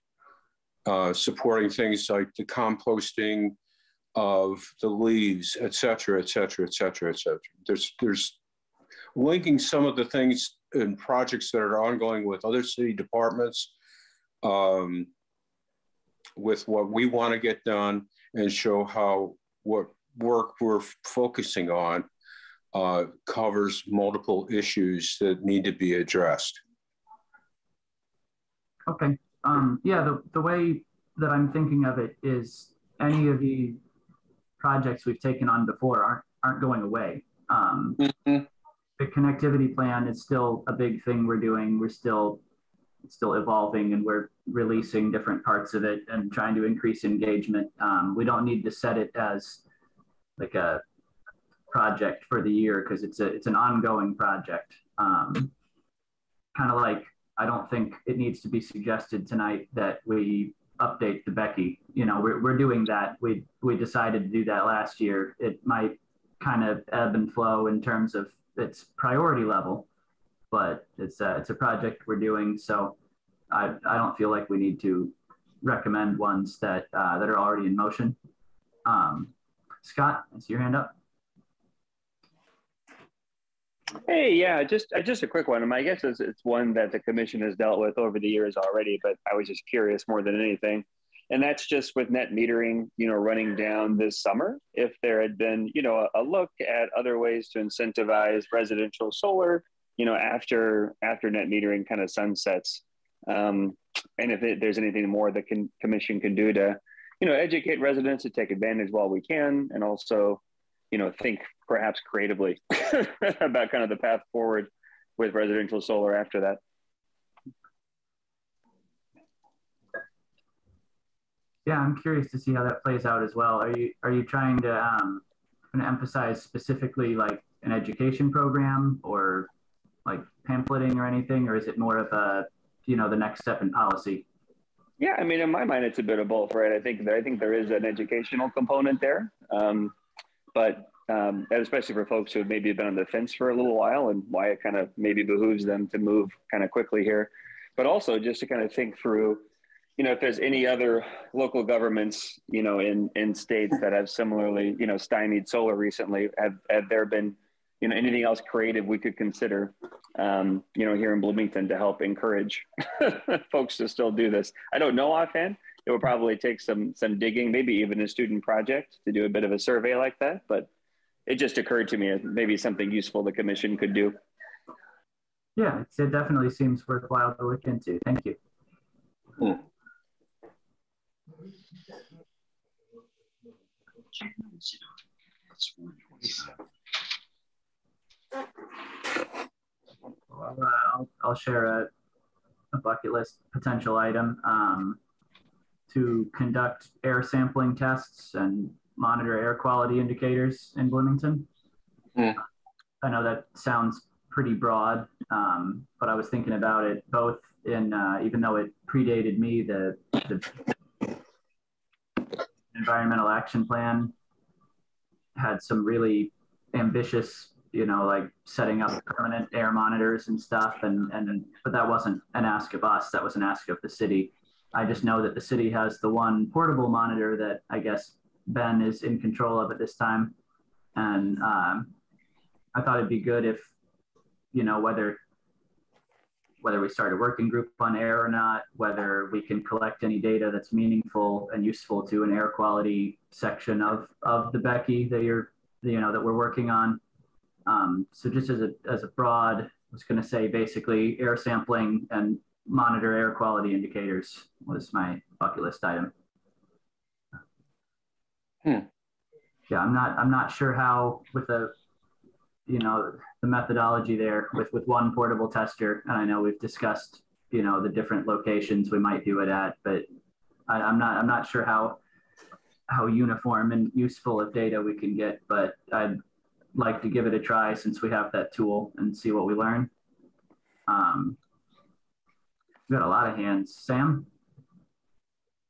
C: supporting things like the composting of the leaves, et cetera, et cetera, et cetera, et cetera. There's linking some of the things and projects that are ongoing with other city departments, with what we want to get done, and show how what work we're focusing on covers multiple issues that need to be addressed.
A: Okay. Yeah, the way that I'm thinking of it is any of the projects we've taken on before aren't going away. The connectivity plan is still a big thing we're doing. It's still evolving, and we're releasing different parts of it and trying to increase engagement. We don't need to set it as like a project for the year, because it's an ongoing project. Kind of like, I don't think it needs to be suggested tonight that we update the Becky. We're doing that. We decided to do that last year. It might kind of ebb and flow in terms of its priority level, but it's a project we're doing. So I don't feel like we need to recommend ones that are already in motion. Scott, I see your hand up.
E: Hey, yeah, just a quick one. I guess it's one that the commission has dealt with over the years already, but I was just curious more than anything. And that's just with net metering, running down this summer, if there had been, a look at other ways to incentivize residential solar, after net metering kind of sunsets. And if there's anything more the commission can do to, educate residents to take advantage while we can, and also, think perhaps creatively about kind of the path forward with residential solar after that.
A: Yeah, I'm curious to see how that plays out as well. Are you trying to going to emphasize specifically like an education program or like pamphleting or anything, or is it more of a, you know, the next step in policy?
E: Yeah, I mean, in my mind, it's a bit of both, right? I think there is an educational component there, but and especially for folks who have maybe been on the fence for a little while, and why it kind of maybe behooves them to move kind of quickly here, but also just to kind of think through, you know, if there's any other local governments, you know, in states that have similarly, you know, stymied solar recently, have there been, you know, anything else creative we could consider, you know, here in Bloomington to help encourage folks to still do this? I don't know offhand. It would probably take some digging, maybe even a student project to do a bit of a survey like that. But it just occurred to me as maybe something useful the commission could do.
A: Yeah, it definitely seems worthwhile to look into. Thank you.
E: Cool.
A: Well, I'll share a bucket list potential item to conduct air sampling tests and monitor air quality indicators in Bloomington. I know that sounds pretty broad, but I was thinking about it both in, even though it predated me, the environmental action plan had some really ambitious, you know, like setting up permanent air monitors and stuff. But that wasn't an ask of us, that was an ask of the city. I just know that the city has the one portable monitor that I guess Ben is in control of at this time. And I thought it'd be good if, you know, whether we start a working group on air or not, whether we can collect any data that's meaningful and useful to an air quality section of the Becky that that we're working on. So just as a broad, I was going to say basically air sampling and monitor air quality indicators was my bucket list item. Yeah, I'm not sure how with the methodology there with one portable tester, and I know we've discussed, you know, the different locations we might do it at, but I'm not sure how uniform and useful of data we can get, but I'd like to give it a try since we have that tool and see what we learn. We've got a lot of hands. Sam?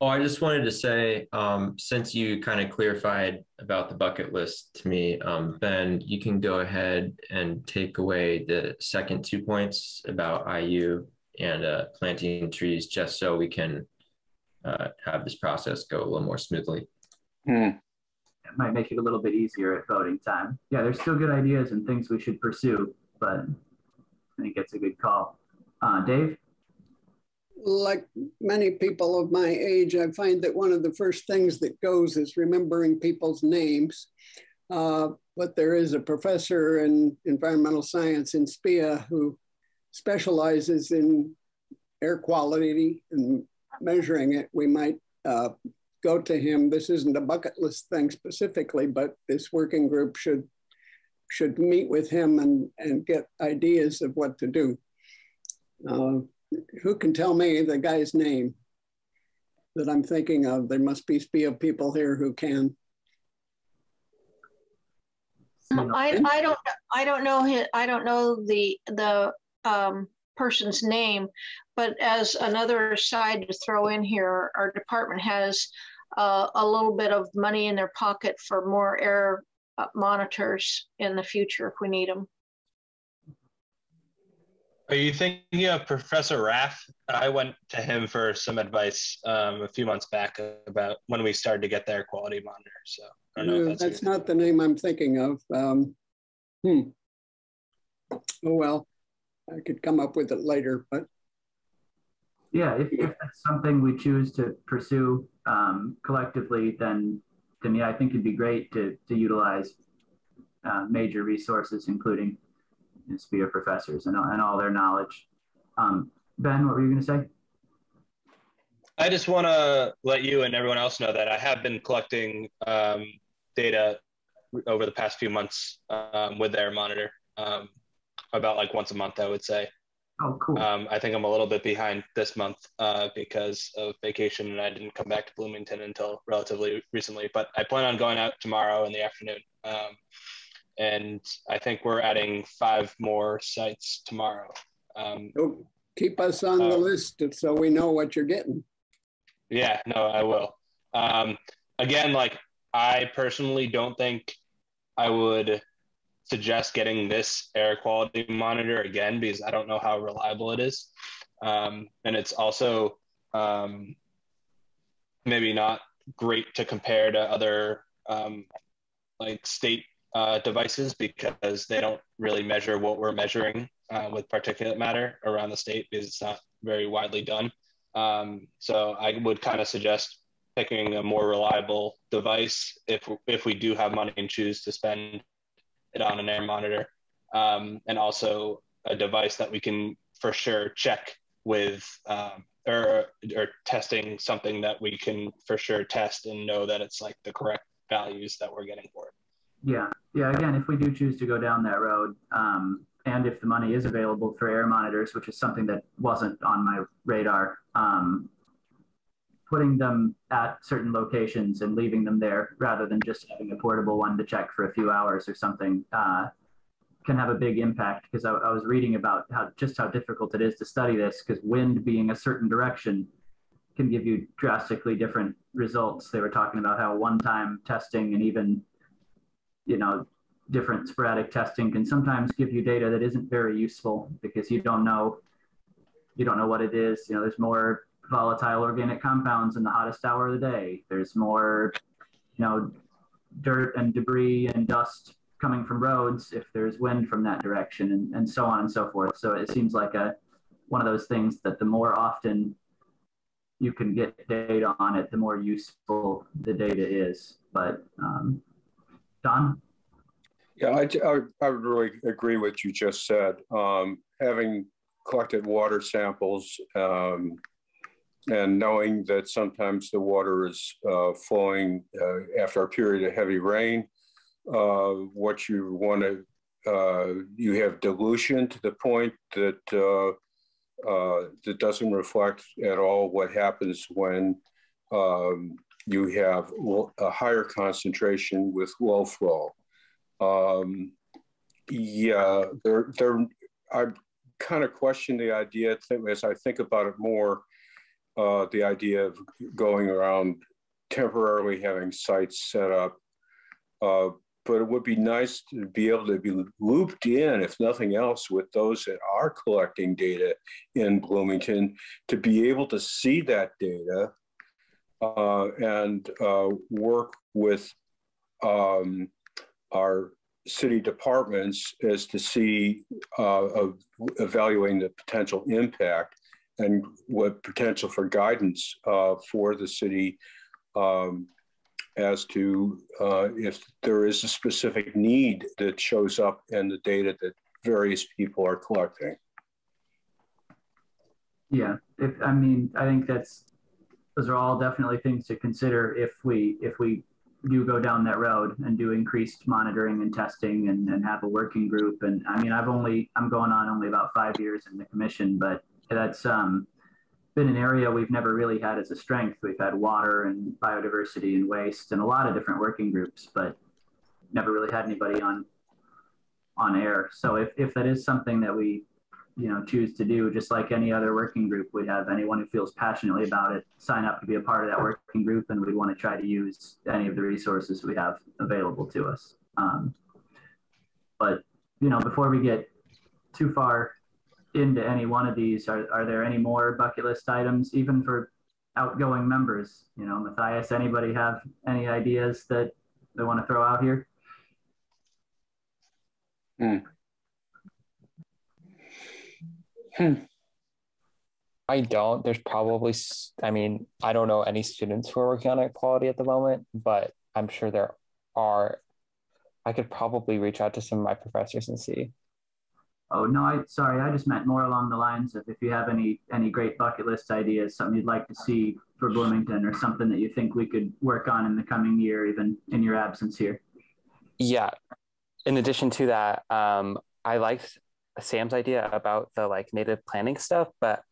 D: Oh, I just wanted to say, since you kind of clarified about the bucket list to me, Ben, you can go ahead and take away the second 2 points about IU and planting trees, just so we can have this process go a little more smoothly.
A: It might make it a little bit easier at voting time. Yeah, there's still good ideas and things we should pursue, but I think it's a good call. Dave?
F: Like many people of my age, I find that one of the first things that goes is remembering people's names. But there is a professor in environmental science in SPIA who specializes in air quality and measuring it. We might go to him. This isn't a bucket list thing specifically, but this working group should meet with him and get ideas of what to do. Who can tell me the guy's name that I'm thinking of? There must be SPIA people here who can.
I: I don't know the person's name, but as another aside to throw in here, our department has a little bit of money in their pocket for more air monitors in the future if we need them.
K: Are you thinking of Professor Raff? I went to him for some advice a few months back about when we started to get the air quality monitor. So I don't know if
F: that's not the name I'm thinking of. Oh, well, I could come up with it later, but.
A: Yeah, if that's something we choose to pursue collectively, then yeah, I think it'd be great to utilize major resources, including SPIA professors and all their knowledge. Ben, what were you going to say?
K: I just want to let you and everyone else know that I have been collecting data over the past few months with the air monitor, about like once a month, I would say.
A: Oh, cool.
K: I think I'm a little bit behind this month because of vacation, and I didn't come back to Bloomington until relatively recently, but I plan on going out tomorrow in the afternoon And I think we're adding 5 more sites tomorrow.
F: So keep us on the list so we know what you're getting.
K: Yeah, no, I will. Again, like, I personally don't think I would suggest getting this air quality monitor again, because I don't know how reliable it is. And it's also maybe not great to compare to other like state devices, because they don't really measure what we're measuring with particulate matter around the state, because it's not very widely done. So I would kind of suggest picking a more reliable device if we do have money and choose to spend it on an air monitor, and also a device that we can for sure check with, or testing something that we can for sure test and know that it's like the correct values that we're getting for it.
A: Yeah. Again, if we do choose to go down that road, and if the money is available for air monitors, which is something that wasn't on my radar, putting them at certain locations and leaving them there rather than just having a portable one to check for a few hours or something can have a big impact, because I was reading about how difficult it is to study this, because wind being a certain direction can give you drastically different results. They were talking about how one-time testing and even, different sporadic testing can sometimes give you data that isn't very useful, because you don't know what it is. There's more volatile organic compounds in the hottest hour of the day. There's more, dirt and debris and dust coming from roads if there's wind from that direction, and so on and so forth. So it seems like one of those things that the more often you can get data on it, the more useful the data is. But Don?
C: Yeah, I would really agree with what you just said. Having collected water samples and knowing that sometimes the water is flowing after a period of heavy rain, what you want to, you have dilution to the point that that doesn't reflect at all what happens when you have a higher concentration with low flow. I kind of question the idea, as I think about it more, the idea of going around temporarily having sites set up. But it would be nice to be able to be looped in, if nothing else, with those that are collecting data in Bloomington, to be able to see that data and work with our city departments as to see evaluating the potential impact and what potential for guidance for the city as to if there is a specific need that shows up in the data that various people are collecting.
A: Yeah, I think those are all definitely things to consider if we do go down that road and do increased monitoring and testing and have a working group. And I'm going on only about 5 years in the commission, but that's been an area we've never really had as a strength. We've had water and biodiversity and waste and a lot of different working groups, but never really had anybody on air. So if that is something that we choose to do, just like any other working group, we'd have anyone who feels passionately about it sign up to be a part of that working group, and we want to try to use any of the resources we have available to us. But before we get too far into any one of these, are there any more bucket list items, even for outgoing members? Matthias, anybody have any ideas that they want to throw out here?
H: I don't. There's probably, I don't know any students who are working on equality at the moment, but I'm sure there are. I could probably reach out to some of my professors and see.
A: Oh, no, sorry. I just meant more along the lines of if you have any great bucket list ideas, something you'd like to see for Bloomington, or something that you think we could work on in the coming year, even in your absence here.
H: Yeah. In addition to that, I liked Sam's idea about the native planting stuff, but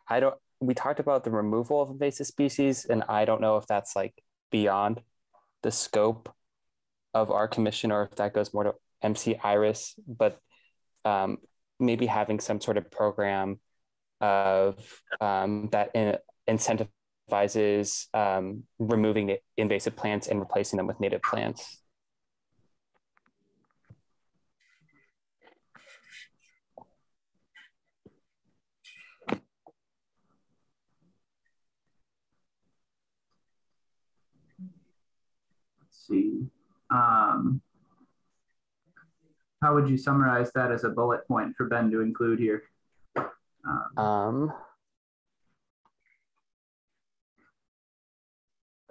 H: we talked about the removal of invasive species, and I don't know if that's beyond the scope of our commission, or if that goes more to MC Iris, but maybe having some sort of program of that incentivizes removing the invasive plants and replacing them with native plants.
A: Let's see. How would you summarize that as a bullet point for Ben to include here?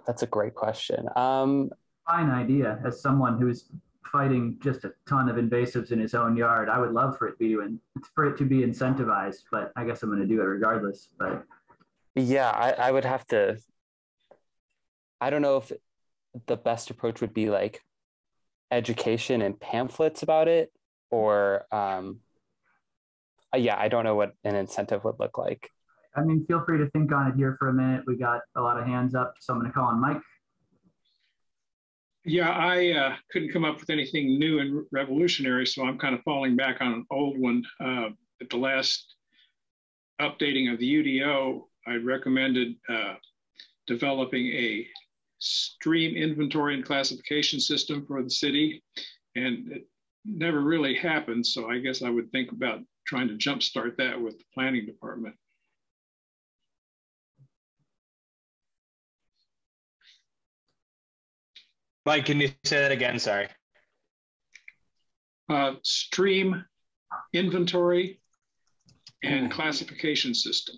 H: That's a great question.
A: Fine idea. As someone who's fighting just a ton of invasives in his own yard, I would love for it to be incentivized, but I guess I'm going to do it regardless. But
H: yeah, I would have to. I don't know if the best approach would be like education and pamphlets about it, or yeah, I don't know what an incentive would look like.
A: I mean, feel free to think on it here for a minute. We got a lot of hands up, so I'm going to call on Mike.
B: Yeah, I couldn't come up with anything new and revolutionary, so I'm kind of falling back on an old one. At the last updating of the UDO, I recommended developing a stream inventory and classification system for the city, and it never really happened, so I guess I would think about trying to jumpstart that with the planning department.
K: Mike, can you say that again? Sorry.
B: Stream inventory and classification system.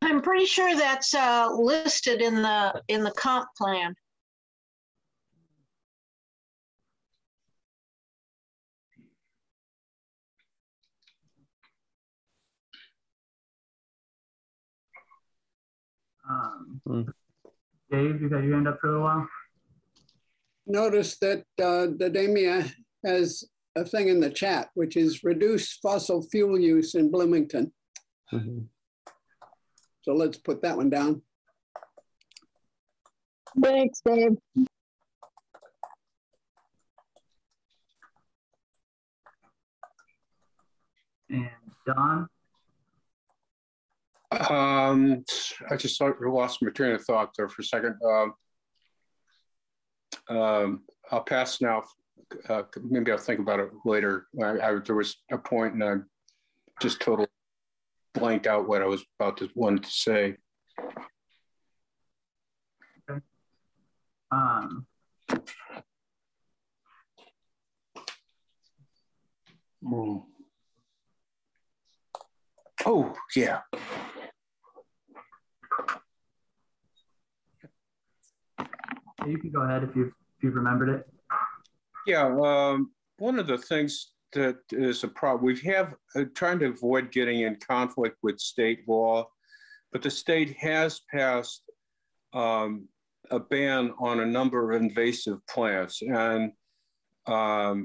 I: I'm pretty sure that's listed in the comp plan.
A: Dave, you got your hand up for a little while?
F: Notice that Damia has a thing in the chat, which is reduce fossil fuel use in Bloomington.
H: Mm-hmm.
F: So let's put that one down.
G: Thanks, Dave.
A: And Don?
C: I just lost my train of thought there for a second. I'll pass now. Maybe I'll think about it later. There was a point and I just totally blanked out what I was about to want to say.
A: Okay.
C: Oh, yeah.
A: You can go ahead if you've remembered it.
C: Yeah, one of the things that is a problem, we have trying to avoid getting in conflict with state law, but the state has passed a ban on a number of invasive plants. And I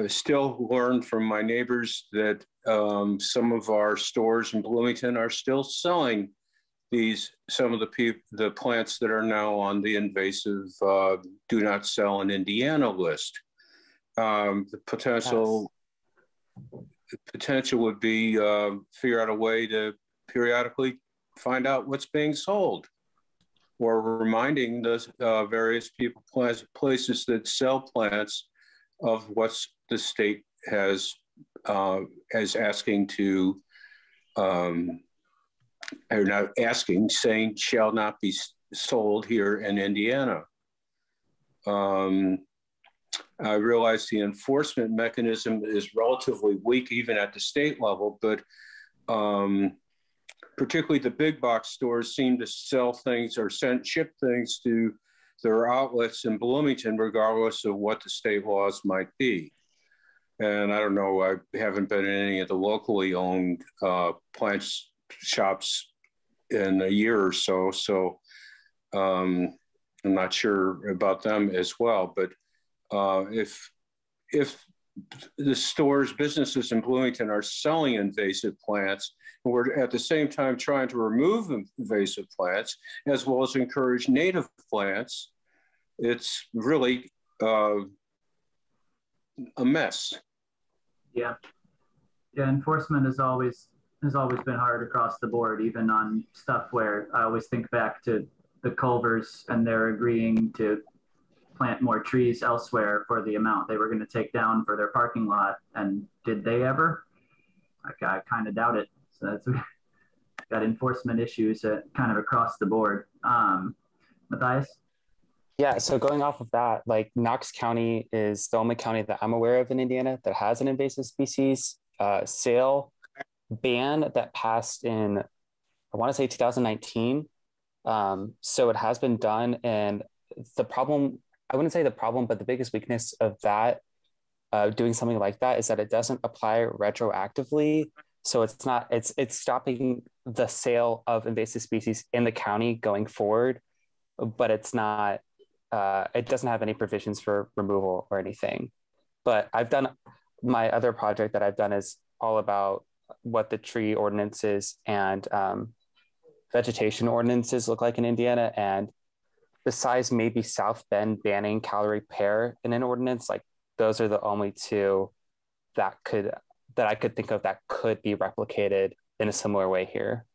C: still learn from my neighbors that some of our stores in Bloomington are still selling some of the plants that are now on the invasive do not sell in Indiana list. The potential would be figure out a way to periodically find out what's being sold, or reminding the various people, places that sell plants of what's the state has asking to, or not asking, saying shall not be sold here in Indiana. I realize the enforcement mechanism is relatively weak even at the state level, but particularly the big box stores seem to sell things or ship things to their outlets in Bloomington, regardless of what the state laws might be. And I don't know, I haven't been in any of the locally owned plant shops in a year or so, so I'm not sure about them as well. But if the stores, businesses in Bloomington are selling invasive plants. And we're at the same time trying to remove invasive plants as well as encourage native plants. It's really a mess.
A: Yeah. Yeah, enforcement has always been hard across the board, even on stuff where I always think back to the Culvers and they're agreeing to plant more trees elsewhere for the amount they were going to take down for their parking lot. And did they ever? I kind of doubt it. So that's got enforcement issues kind of across the board. Matthias?
H: Yeah, so going off of that, like Knox County is the only county that I'm aware of in Indiana that has an invasive species sale ban that passed in, I want to say 2019. So it has been done. And the problem, I wouldn't say the problem, but the biggest weakness of that, doing something like that, is that it doesn't apply retroactively. So it's stopping the sale of invasive species in the county going forward, but it's not, it doesn't have any provisions for removal or anything. But I've done, my other project that I've done is all about what the tree ordinances and vegetation ordinances look like in Indiana. And besides maybe South Bend banning Callery pear in an ordinance, like those are the only two that I could think of that could be replicated in a similar way here.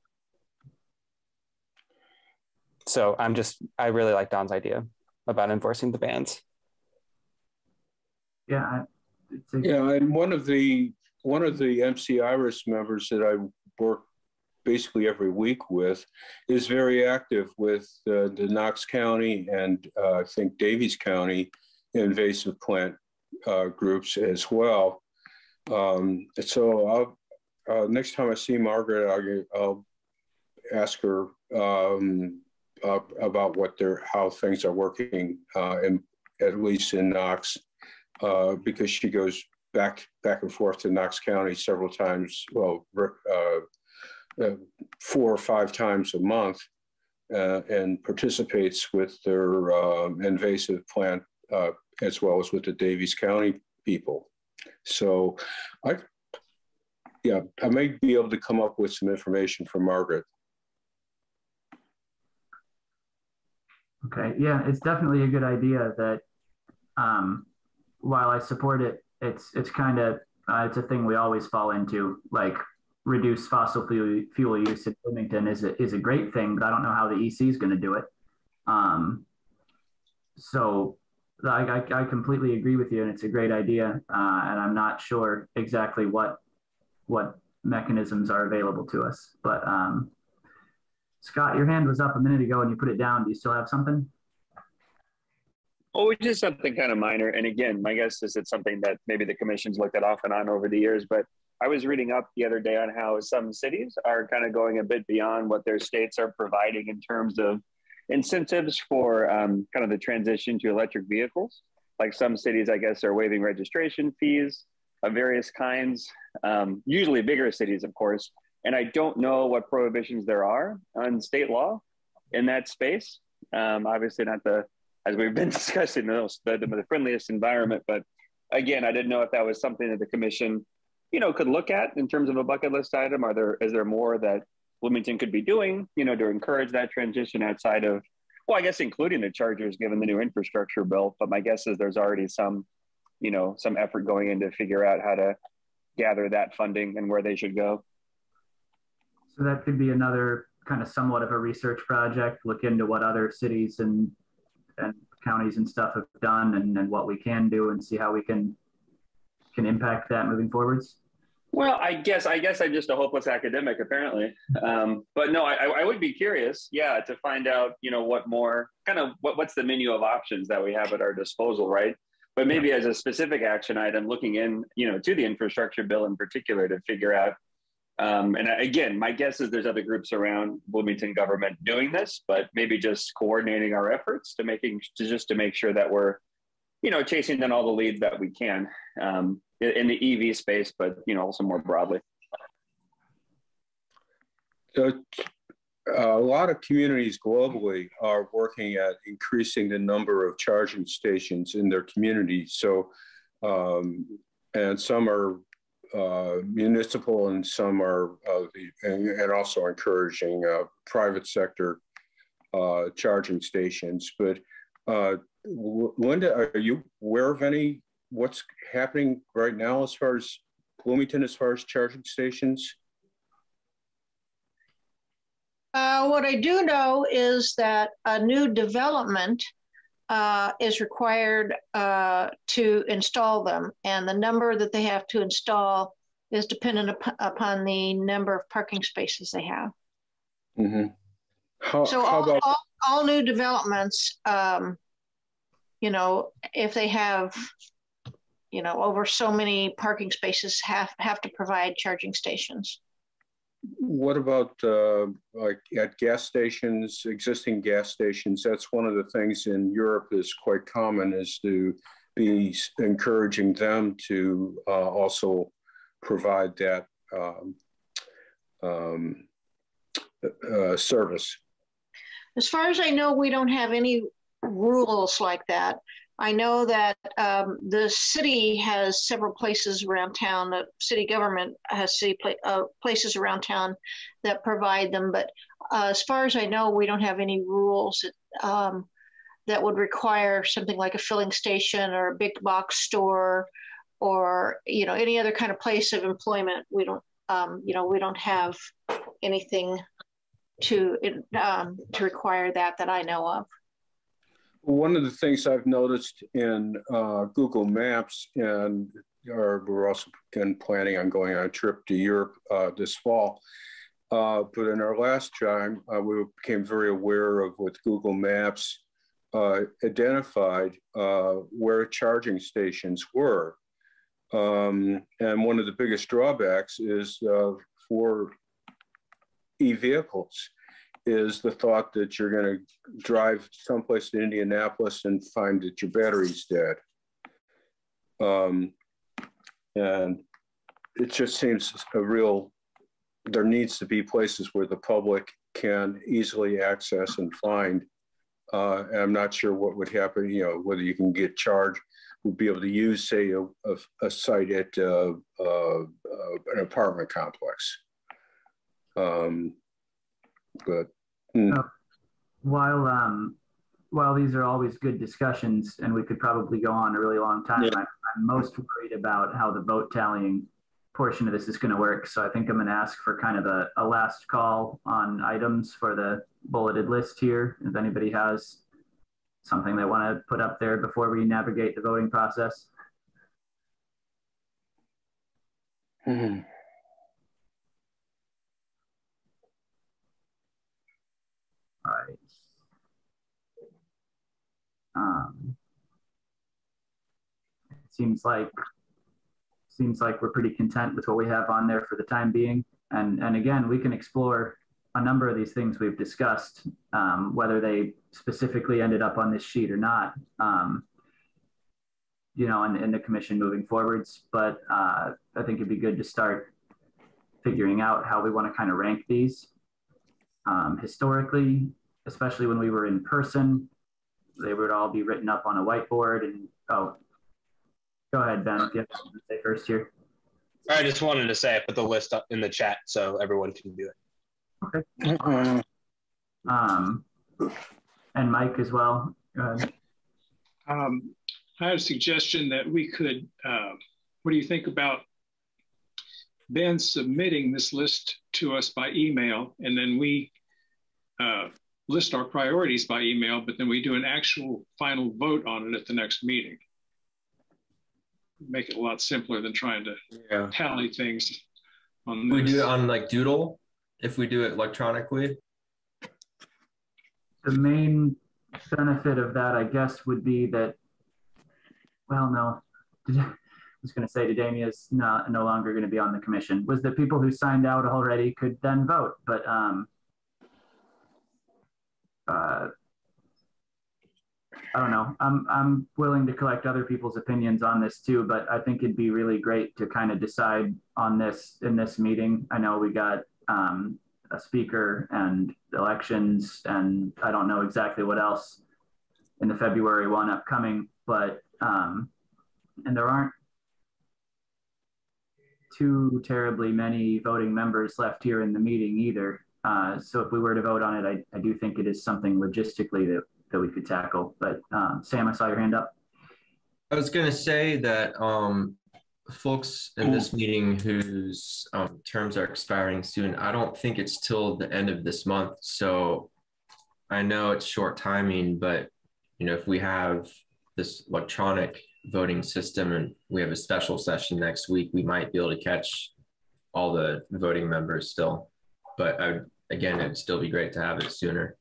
H: So I really like Don's idea about enforcing the bans.
A: Yeah.
C: Yeah, and one of the MC Iris members that I work basically every week with is very active with the Knox County and I think Davies County invasive plant groups as well. So I'll next time I see Margaret, I'll ask her about how things are working, at least in Knox, because she goes back and forth to Knox County several times, 4 or 5 times a month, and participates with their invasive plant as well as with the Davies County people. So I may be able to come up with some information for Margaret.
A: Okay, yeah, it's definitely a good idea that while I support it, it's kind of, it's a thing we always fall into, like reduce fossil fuel use in Bloomington is a great thing, but I don't know how the EC is going to do it. So I completely agree with you, and it's a great idea, and I'm not sure exactly what mechanisms are available to us. But Scott, your hand was up a minute ago and you put it down. Do you still have something?
E: Oh, just something kind of minor. And again, my guess is it's something that maybe the commission's looked at off and on over the years, but I was reading up the other day on how some cities are kind of going a bit beyond what their states are providing in terms of incentives for kind of the transition to electric vehicles. Like some cities, I guess, are waiving registration fees of various kinds, usually bigger cities, of course. And I don't know what prohibitions there are on state law in that space. Obviously not as we've been discussing, the friendliest environment. But again, I didn't know if that was something that the commission, could look at in terms of a bucket list item. Is there more that Bloomington could be doing, to encourage that transition outside of, well, I guess including the chargers, given the new infrastructure bill. But my guess is there's already some effort going in to figure out how to gather that funding and where they should go.
A: So that could be another kind of somewhat of a research project, look into what other cities and counties and stuff have done and what we can do and see how we can impact that moving forwards.
E: Well, I guess I'm just a hopeless academic, apparently. But no, I would be curious, to find out, what more, kind of what's the menu of options that we have at our disposal, right? But maybe as a specific action item, looking in, to the infrastructure bill in particular to figure out. And again, my guess is there's other groups around Bloomington government doing this, but maybe just coordinating our efforts to make sure that we're, chasing down all the leads that we can in the EV space, but also more broadly.
C: So, a lot of communities globally are working at increasing the number of charging stations in their communities. So and some are municipal, and some are and also encouraging private sector charging stations. But Linda, are you aware of what's happening right now as far as Bloomington, as far as charging stations?
I: What I do know is that a new development is required to install them, and the number that they have to install is dependent upon the number of parking spaces they have.
C: Mm-hmm.
I: So all new developments, you know, if they have, you know, over so many parking spaces, have to provide charging stations.
C: What about like at gas stations, existing gas stations? That's one of the things in Europe is quite common, is to be encouraging them to also provide that service.
I: As far as I know, we don't have any rules like that. I know that the city has several places around town. The city government has places around town that provide them. But as far as I know, we don't have any rules that would require something like a filling station or a big box store, or, you know, any other kind of place of employment. We don't, you know, we don't have anything to require that I know of.
C: One of the things I've noticed in Google Maps, and we're also planning on going on a trip to Europe this fall, but in our last time, we became very aware of, with Google Maps, identified where charging stations were. And one of the biggest drawbacks is for e-vehicles is the thought that you're going to drive someplace to Indianapolis and find that your battery's dead. And it just seems there needs to be places where the public can easily access and find. And I'm not sure what would happen, you know, whether you can get charged, would be able to use, say, a site at an apartment complex. But
A: while these are always good discussions, and we could probably go on a really long time, yeah, I'm most worried about how the vote tallying portion of this is going to work. So I think I'm going to ask for kind of a last call on items for the bulleted list here. If anybody has something they want to put up there before we navigate the voting process.
C: Mm-hmm.
A: All right. It seems like we're pretty content with what we have on there for the time being. And again, we can explore a number of these things we've discussed, whether they specifically ended up on this sheet or not, you know, in the commission moving forwards. But I think it'd be good to start figuring out how we want to kind of rank these. Historically, especially when we were in person, they would all be written up on a whiteboard. And go ahead, Ben, if you have something to say first here.
K: I just wanted to say I put the list up in the chat so everyone can do it.
A: Okay. And Mike as well. Go ahead.
B: I have a suggestion that we could, what do you think about Ben submitting this list to us by email, and then we list our priorities by email, but then we do an actual final vote on it at the next meeting. Make it a lot simpler than trying to tally things on this.
D: We do it on like Doodle, if we do it electronically.
A: The main benefit of that, I guess, would be that, well, no, I was going to say Damia's is no longer going to be on the commission, was that people who signed out already could then vote. But I don't know. I'm willing to collect other people's opinions on this too, but I think it'd be really great to kind of decide on this in this meeting. I know we got a speaker and elections, and I don't know exactly what else in the February one upcoming, but and there aren't too terribly many voting members left here in the meeting either. So if we were to vote on it, I do think it is something logistically that we could tackle. But Sam, I saw your hand up.
D: I was going to say that folks in this meeting whose terms are expiring soon, I don't think it's till the end of this month. So I know it's short timing, but if we have this electronic voting system and we have a special session next week, we might be able to catch all the voting members still. But again, it'd still be great to have it sooner.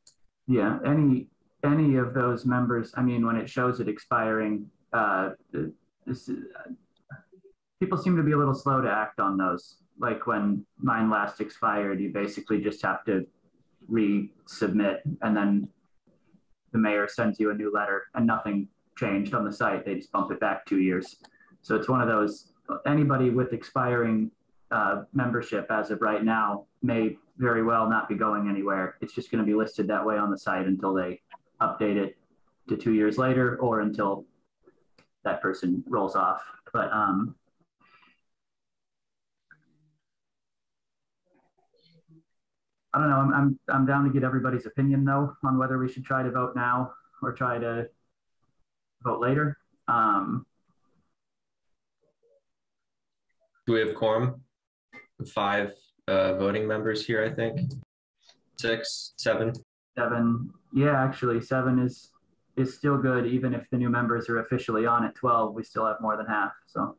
A: Yeah, any of those members, I mean, when it shows it expiring, people seem to be a little slow to act on those. Like when mine last expired, you basically just have to resubmit, and then the mayor sends you a new letter and nothing changed on the site. They just bump it back 2 years. So it's one of those, anybody with expiring membership as of right now may very well not be going anywhere. It's just going to be listed that way on the site until they update it to 2 years later, or until that person rolls off. But I don't know. I'm down to get everybody's opinion though on whether we should try to vote now or try to vote later.
D: Do we have quorum? 5 voting members here, I think. 6, 7.
A: 7. Yeah, actually 7 is still good. Even if the new members are officially on at 12, we still have more than half. So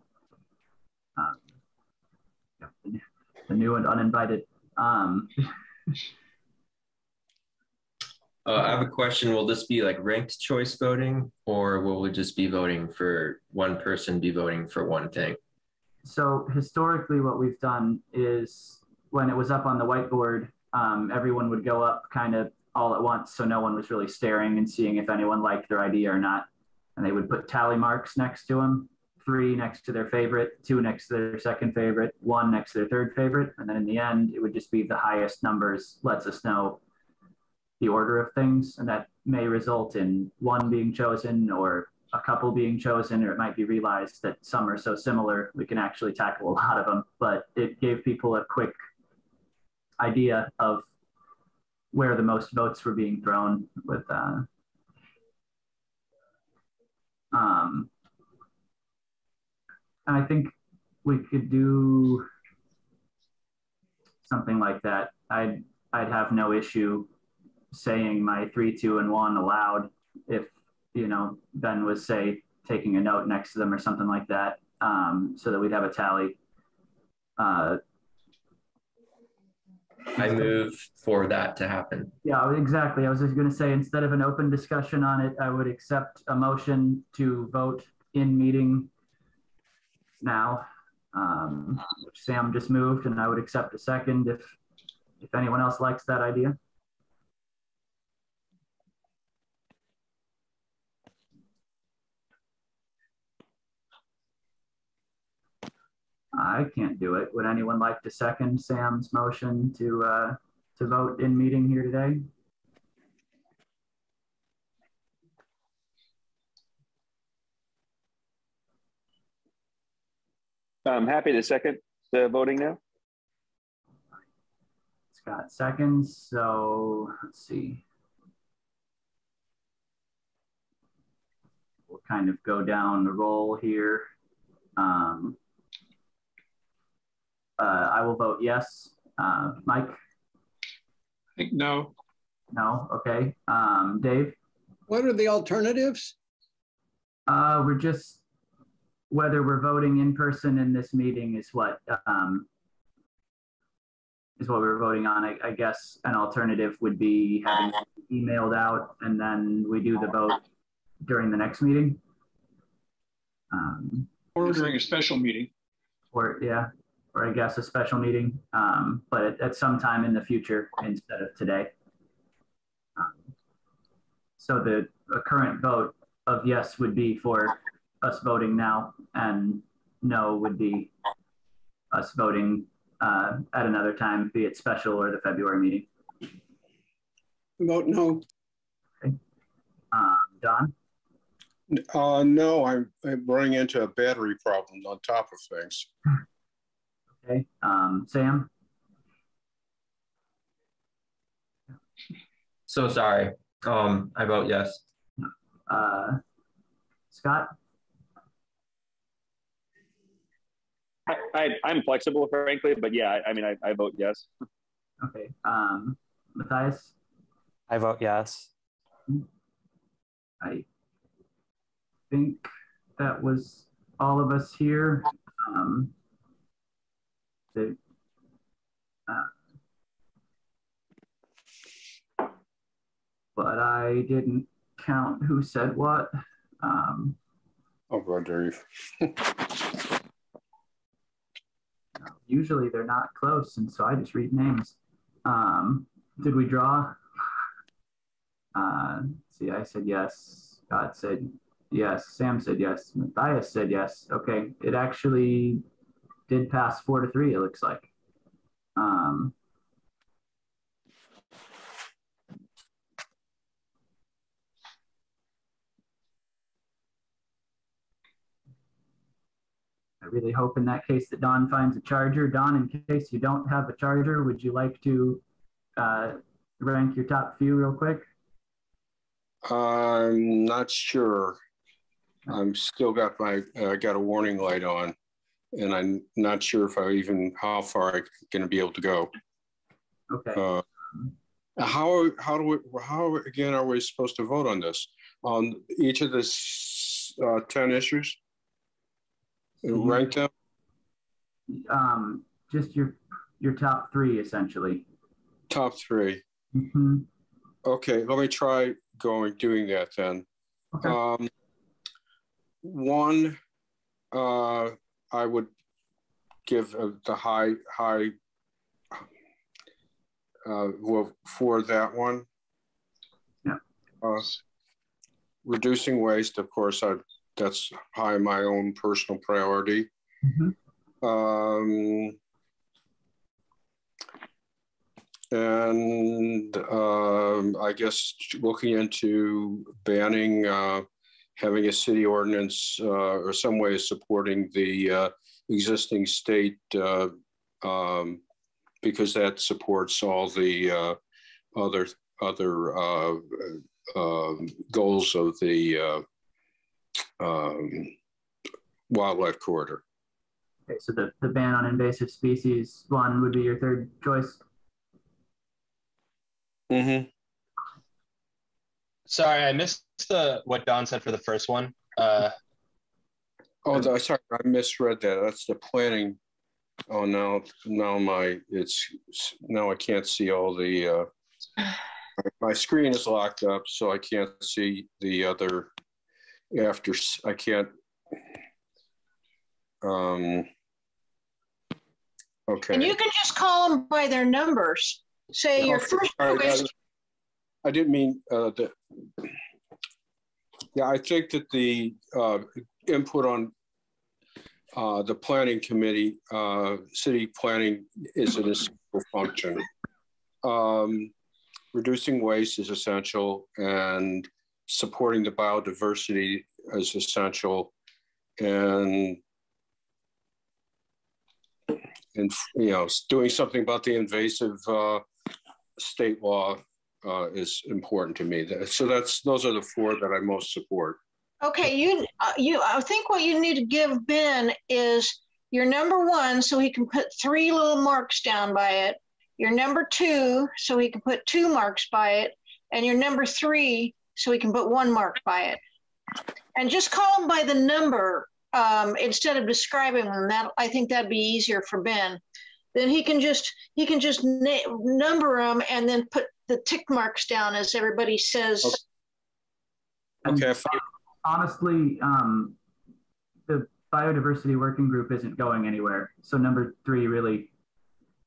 A: the new and uninvited.
D: I have a question. Will this be like ranked choice voting, or will we just be voting for one person, be voting for one thing?
A: So historically, what we've done is when it was up on the whiteboard, everyone would go up kind of all at once. So no one was really staring and seeing if anyone liked their idea or not. And they would put tally marks next to them, 3 next to their favorite, 2 next to their second favorite, 1 next to their third favorite. And then in the end, it would just be the highest numbers lets us know the order of things. And that may result in 1 being chosen or a couple being chosen, or it might be realized that some are so similar, we can actually tackle a lot of them. But it gave people a quick idea of where the most votes were being thrown with and I think we could do something like that. I'd have no issue saying my 3, 2, and 1 aloud if Ben was, say, taking a note next to them or something like that, so that we'd have a tally.
D: I move for that to happen.
A: Yeah, exactly. I was just going to say, instead of an open discussion on it, I would accept a motion to vote in meeting now, which Sam just moved, and I would accept a second if anyone else likes that idea. I can't do it. Would anyone like to second Sam's motion to vote in meeting here today?
E: I'm happy to second the voting now.
A: Scott seconds. So let's see. We'll kind of go down the roll here. I will vote yes. Mike?
B: I think no.
A: No, okay. Dave?
F: What are the alternatives?
A: We're just, whether we're voting in person in this meeting is what we're voting on. I guess an alternative would be having it emailed out and then we do the vote during the next meeting.
B: Or during a special meeting.
A: Or I guess a special meeting, but at some time in the future instead of today. So the current vote of yes would be for us voting now, and no would be us voting at another time, be it special or the February meeting.
F: Vote no.
A: Okay. Don?
C: No, I'm running into a battery problem on top of things.
A: Okay, Sam?
D: So sorry. I vote yes.
A: Scott?
E: I'm flexible, frankly, but yeah, I mean, I vote yes.
A: Okay, Matthias?
H: I vote yes.
A: I think that was all of us here. But I didn't count who said what.
C: Oh, brother.
A: Usually they're not close, and so I just read names. Did we draw? See, I said yes. Scott said yes. Sam said yes. Matthias said yes. Okay, it actually did pass 4-3, it looks like. I really hope in that case that Don finds a charger. Don, in case you don't have a charger, would you like to rank your top few real quick?
C: I'm not sure. I'm still got my got a warning light on, and I'm not sure if how far I'm going to be able to go.
A: Okay.
C: How again are we supposed to vote on this? On each of the 10 issues? Rank them?
A: Just your top three, essentially.
C: Top three.
A: Mm-hmm.
C: Okay, let me try doing that then.
A: Okay.
C: One, I would give the high well, for that one.
A: Yeah.
C: Reducing waste, of course, that's high my own personal priority.
A: Mm-hmm.
C: And I guess looking into banning having a city ordinance or some way of supporting the existing state because that supports all the other goals of the wildlife corridor.
A: Okay, so the ban on invasive species one would be your third choice?
C: Mm-hmm.
K: Sorry, I missed what Don said for the first one.
C: Sorry, I misread that. That's the planning. Oh, now I can't see all the. My screen is locked up, so I can't see the other. After I can't. Okay.
I: And you can just call them by their numbers. Say your first choice.
C: I didn't mean that. Yeah, I think that the input on the planning committee, city planning is an essential function. Reducing waste is essential, and supporting the biodiversity is essential, and doing something about the invasive state law is important to me. So those are the four that I most support.
I: Okay, I think what you need to give Ben is your number one, so he can put 3 little marks down by it. Your number 2, so he can put 2 marks by it, and your number 3, so he can put 1 mark by it. And just call them by the number instead of describing them. I think that'd be easier for Ben. Then he can just number them and then put the tick marks down as everybody says.
C: Okay.
A: Honestly, the biodiversity working group isn't going anywhere. So number 3 really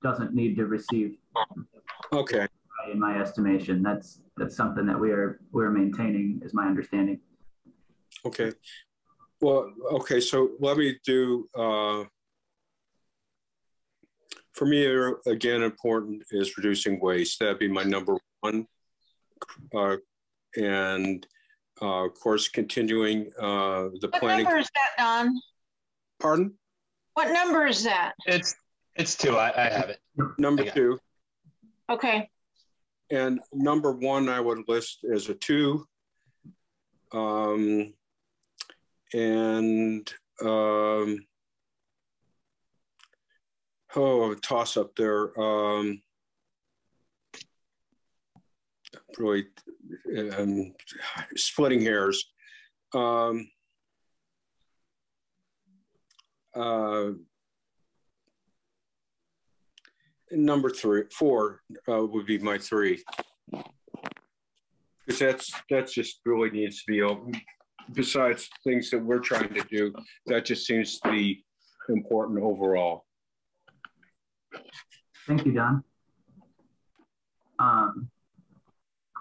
A: doesn't need to receive.
C: Okay.
A: In my estimation, that's something that we're maintaining, is my understanding.
C: Okay. Well, okay. So let me do. For me, again, important is reducing waste. That'd be my number 1, and of course, continuing the planning.
I: What number is that, Don?
C: Pardon?
I: What number is that?
K: It's It's 2. I have it.
C: Number
K: Okay.
C: 2.
I: Okay.
C: And number 1, I would list as a 2. Toss up there. Really splitting hairs. Number 4 would be my 3, because that just really needs to be open. Besides things that we're trying to do, that just seems to be important overall.
A: Thank you, Don.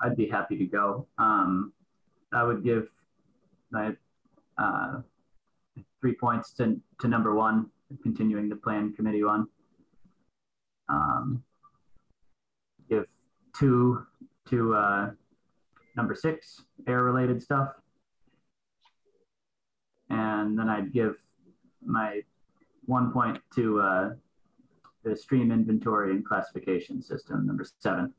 A: I'd be happy to go. I would give my 3 points to number 1, continuing the plan committee one. Give 2 to number 6, air-related stuff. And then I'd give my 1 point to the stream inventory and classification system, number 7.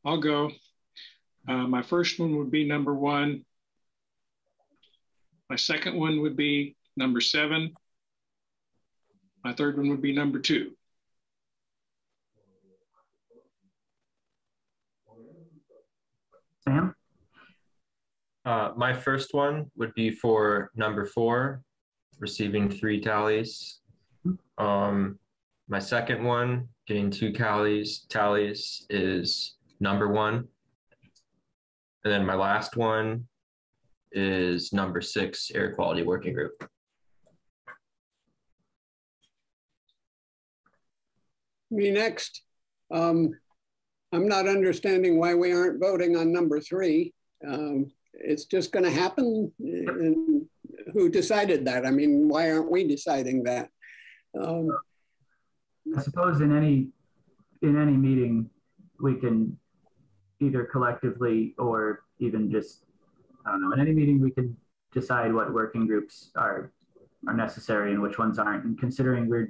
B: I'll go. My first one would be number 1. My second one would be number 7. My third one would be number 2.
A: Sam?
D: My first one would be for number 4, receiving 3 tallies. My second one, getting 2 tallies is number 1. And then my last one is number 6, air quality working group.
F: Me next. I'm not understanding why we aren't voting on number 3. It's just going to happen. And who decided that? I mean, why aren't we deciding that?
A: I suppose in any meeting, we can either collectively or even just, I don't know, in any meeting we can decide what working groups are necessary and which ones aren't. And considering we're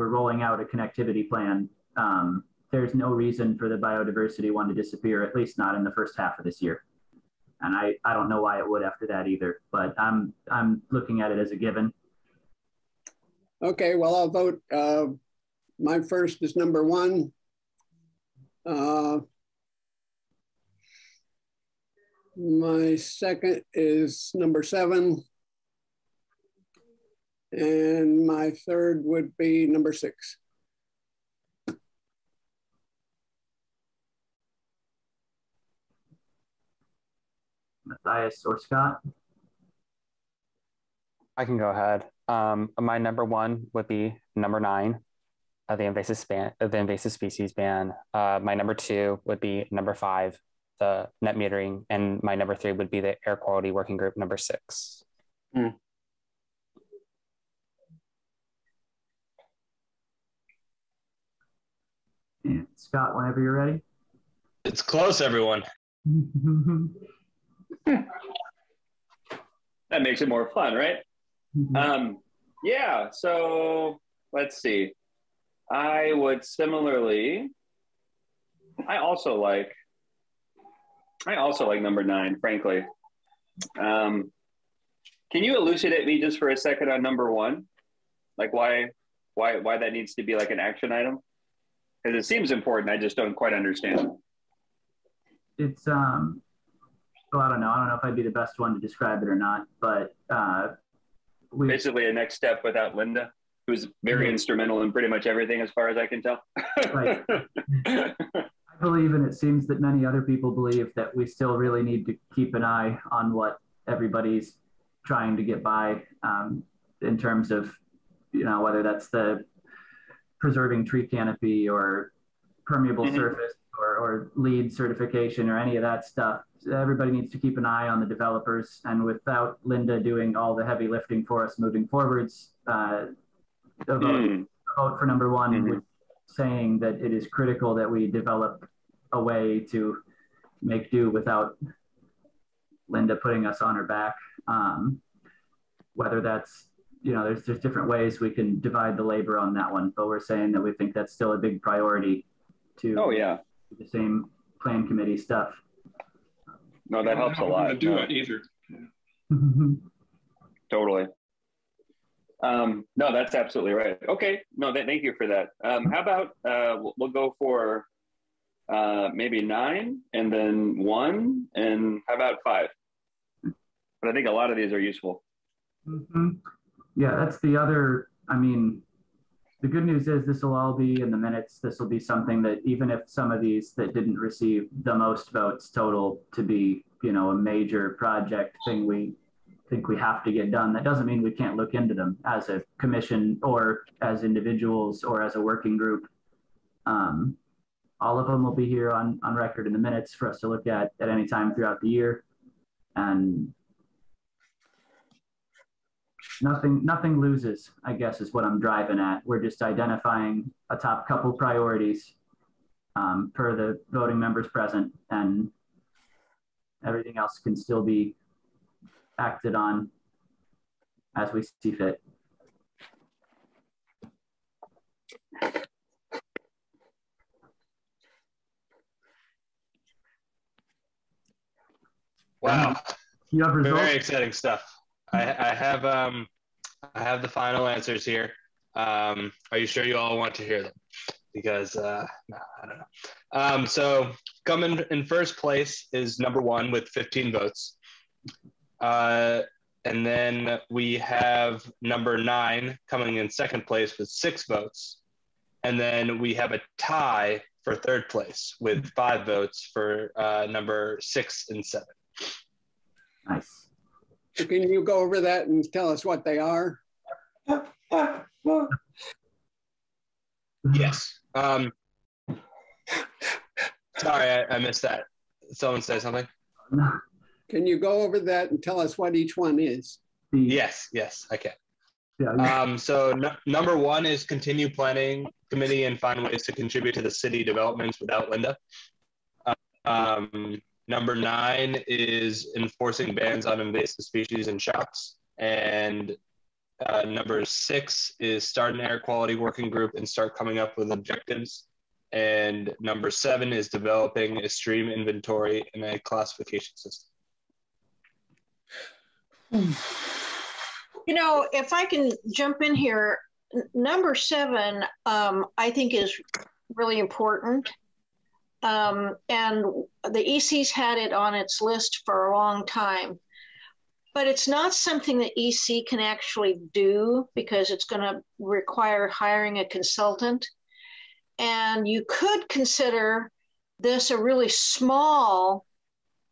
A: rolling out a connectivity plan, there's no reason for the biodiversity one to disappear, at least not in the first half of this year. And I don't know why it would after that either, but I'm looking at it as a given.
F: Okay, well, I'll vote. My first is number 1. My second is number 7. And my third would be number 6.
A: Matthias or Scott?
H: I can go ahead. My number 1 would be number 9, the invasive species ban. My number 2 would be number 5, the net metering, and my number 3 would be the air quality working group, number 6.
A: And Scott, whenever you're ready.
K: It's close, everyone.
E: That makes it more fun, right? Yeah, so let's see. I would similarly, I also like number 9, frankly. Can you elucidate me just for a second on number 1? Like why that needs to be like an action item? Because it seems important, I just don't quite understand.
A: It's well, I don't know if I'd be the best one to describe it or not, but
E: basically a next step without Linda, who's very instrumental in pretty much everything as far as I can tell.
A: Right. I believe, and it seems that many other people believe, that we still really need to keep an eye on what everybody's trying to get by in terms of, whether that's the preserving tree canopy or permeable surface or LEED certification or any of that stuff. Everybody needs to keep an eye on the developers, and without Linda doing all the heavy lifting for us moving forwards, the vote for number 1 saying that it is critical that we develop a way to make do without Linda putting us on her back. Whether that's, you know, there's different ways we can divide the labor on that one, but we're saying that we think that's still a big priority to do the same plan committee stuff.
E: No, that helps a lot.
B: To do it either.
E: Totally. No, that's absolutely right. Okay. No, thank you for that. How about we'll go for maybe 9 and then 1, and how about 5? But I think a lot of these are useful.
A: Yeah, that's the other, I mean, the good news is this will all be in the minutes. This will be something that even if some of these that didn't receive the most votes total to be, you know, a major project thing we think we have to get done, that doesn't mean we can't look into them as a commission or as individuals or as a working group. All of them will be here on record in the minutes for us to look at any time throughout the year. And nothing loses, I guess, is what I'm driving at. We're just identifying a top couple priorities per the voting members present, and everything else can still be acted on as we see fit.
K: Wow.
A: You have results?
K: Very exciting stuff. I have the final answers here. Are you sure you all want to hear them? Because no, I don't know. So coming in first place is number 1 with 15 votes. And then we have number 9 coming in second place with 6 votes. And then we have a tie for third place with 5 votes for number 6 and 7.
A: Nice.
F: Can you go over that and tell us what they are?
K: Yes. Sorry, I missed that. Someone say something?
F: Can you go over that and tell us what each one is?
K: Yes, I can.
A: Yeah.
K: So number 1 is continue planning committee and find ways to contribute to the city developments without Linda. Number 9 is enforcing bans on invasive species in shops. And number 6 is start an air quality working group and start coming up with objectives. And number 7 is developing a stream inventory and a classification system.
I: You know, if I can jump in here, number 7, I think is really important. And the EC's had it on its list for a long time, but it's not something that EC can actually do because it's going to require hiring a consultant. And you could consider this a really small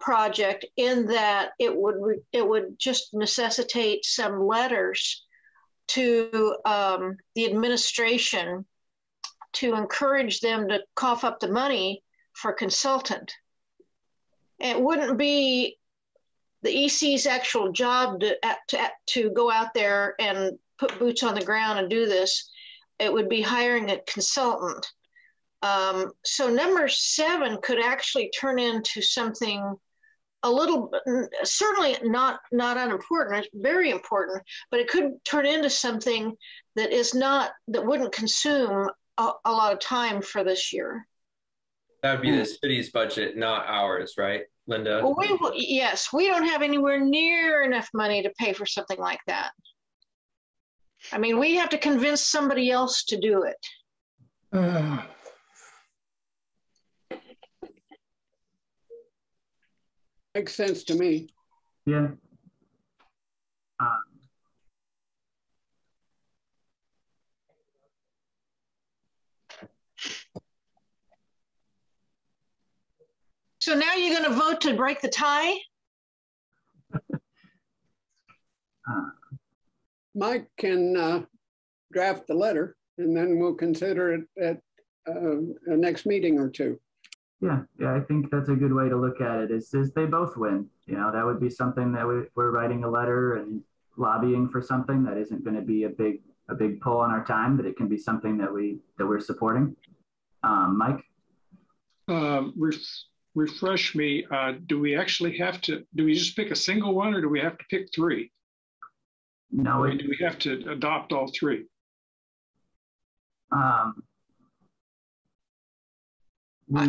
I: project in that it would just necessitate some letters to the administration to encourage them to cough up the money for consultant. It wouldn't be the EC's actual job to go out there and put boots on the ground and do this. It would be hiring a consultant. So number 7 could actually turn into something a little, certainly not unimportant, it's very important, but it could turn into something that wouldn't consume a lot of time for this year.
D: That would be the city's budget, not ours, right, Linda?
I: Well, yes, we don't have anywhere near enough money to pay for something like that. I mean, we have to convince somebody else to do it.
F: Makes sense to me.
A: Yeah.
I: So now you're going to vote to break the tie?
F: Mike can draft the letter, and then we'll consider it at a next meeting or two.
A: Yeah, I think that's a good way to look at it. Is they both win? You know, that would be something that we're writing a letter and lobbying for something that isn't going to be a big pull on our time, but it can be something that we're supporting. Mike,
B: refresh me, do we actually have to, do we just pick a single one or do we have to pick three?
A: No,
B: Or do we have to adopt all three?
I: I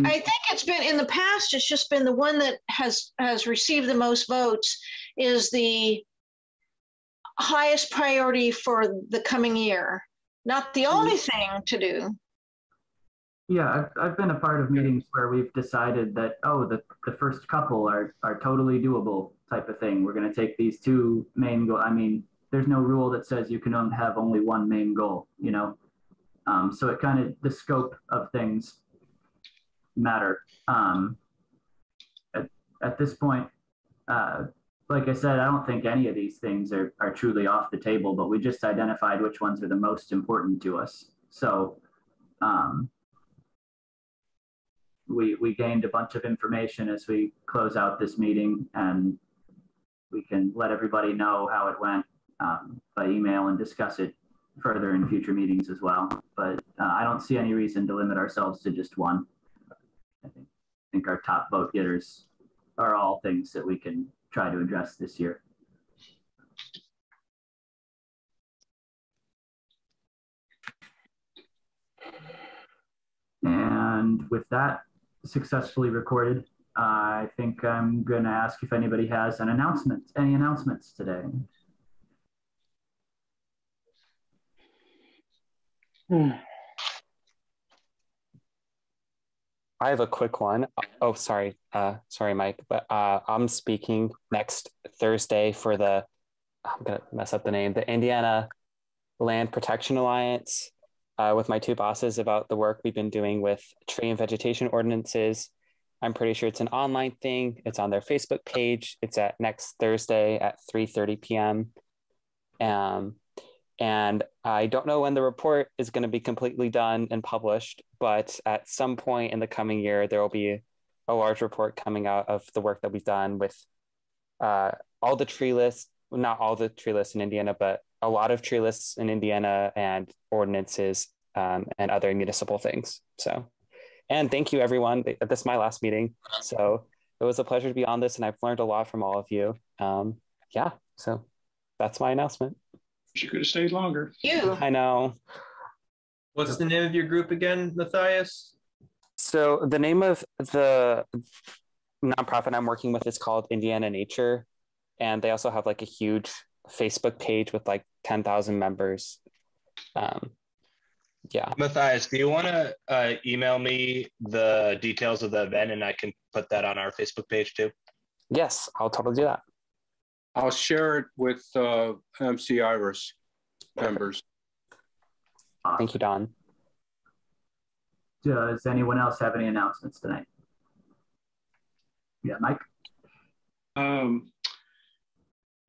I: think it's been in the past, it's just been the one that has received the most votes is the highest priority for the coming year. Not the only thing to do.
A: Yeah, I've been a part of meetings where we've decided that, oh, the first couple are totally doable type of thing. We're going to take these two main goals. I mean, there's no rule that says you can have only one main goal, you know? So it kind of, the scope of things matter. At this point, like I said, I don't think any of these things are truly off the table, but we just identified which ones are the most important to us. So we gained a bunch of information as we close out this meeting, and we can let everybody know how it went by email and discuss it further in future meetings as well. But I don't see any reason to limit ourselves to just one. I think our top vote getters are all things that we can try to address this year. And with that successfully recorded, I think I'm going to ask if anybody has an announcement, any announcements today.
H: I have a quick one. Oh, sorry. Sorry, Mike, but I'm speaking next Thursday for I'm going to mess up the name, the Indiana Land Protection Alliance, with my two bosses about the work we've been doing with tree and vegetation ordinances. I'm pretty sure it's an online thing. It's on their Facebook page. It's at next Thursday at 3:30 p.m. And I don't know when the report is going to be completely done and published, but at some point in the coming year, there will be a large report coming out of the work that we've done with all the tree lists, not all the tree lists in Indiana, but a lot of tree lists in Indiana and ordinances and other municipal things. So, and thank you, everyone. This is my last meeting. So it was a pleasure to be on this, and I've learned a lot from all of you. Yeah, so that's my announcement.
B: You could have stayed longer.
H: I know.
D: What's the name of your group again, Matthias?
H: So the name of the nonprofit I'm working with is called Indiana Nature. And they also have like a huge Facebook page with like 10,000 members. Yeah.
K: Matthias, do you want to email me the details of the event and I can put that on our Facebook page too?
H: Yes, I'll totally do that.
C: I'll share it with MC Iris members.
H: Thank you, Don.
A: Does anyone else have any announcements tonight? Yeah, Mike?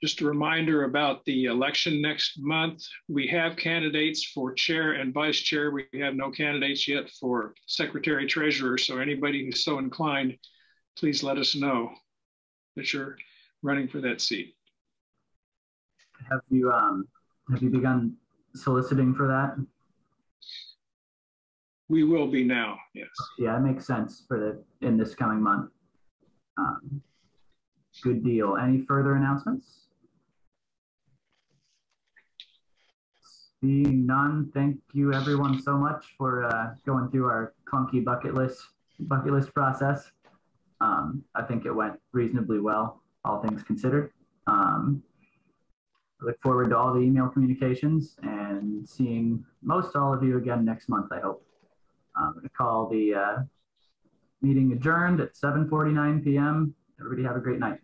B: Just a reminder about the election next month. We have candidates for chair and vice chair. We have no candidates yet for secretary treasurer. So anybody who's so inclined, please let us know that you're running for that seat.
A: Have you begun soliciting for that?
B: We will be now, yes.
A: Yeah, it makes sense for in this coming month. Good deal. Any further announcements? Seeing none, thank you everyone so much for going through our clunky bucket list process. I think it went reasonably well, all things considered. I look forward to all the email communications and seeing most all of you again next month, I hope. I'm going to call the meeting adjourned at 7:49 p.m. Everybody have a great night.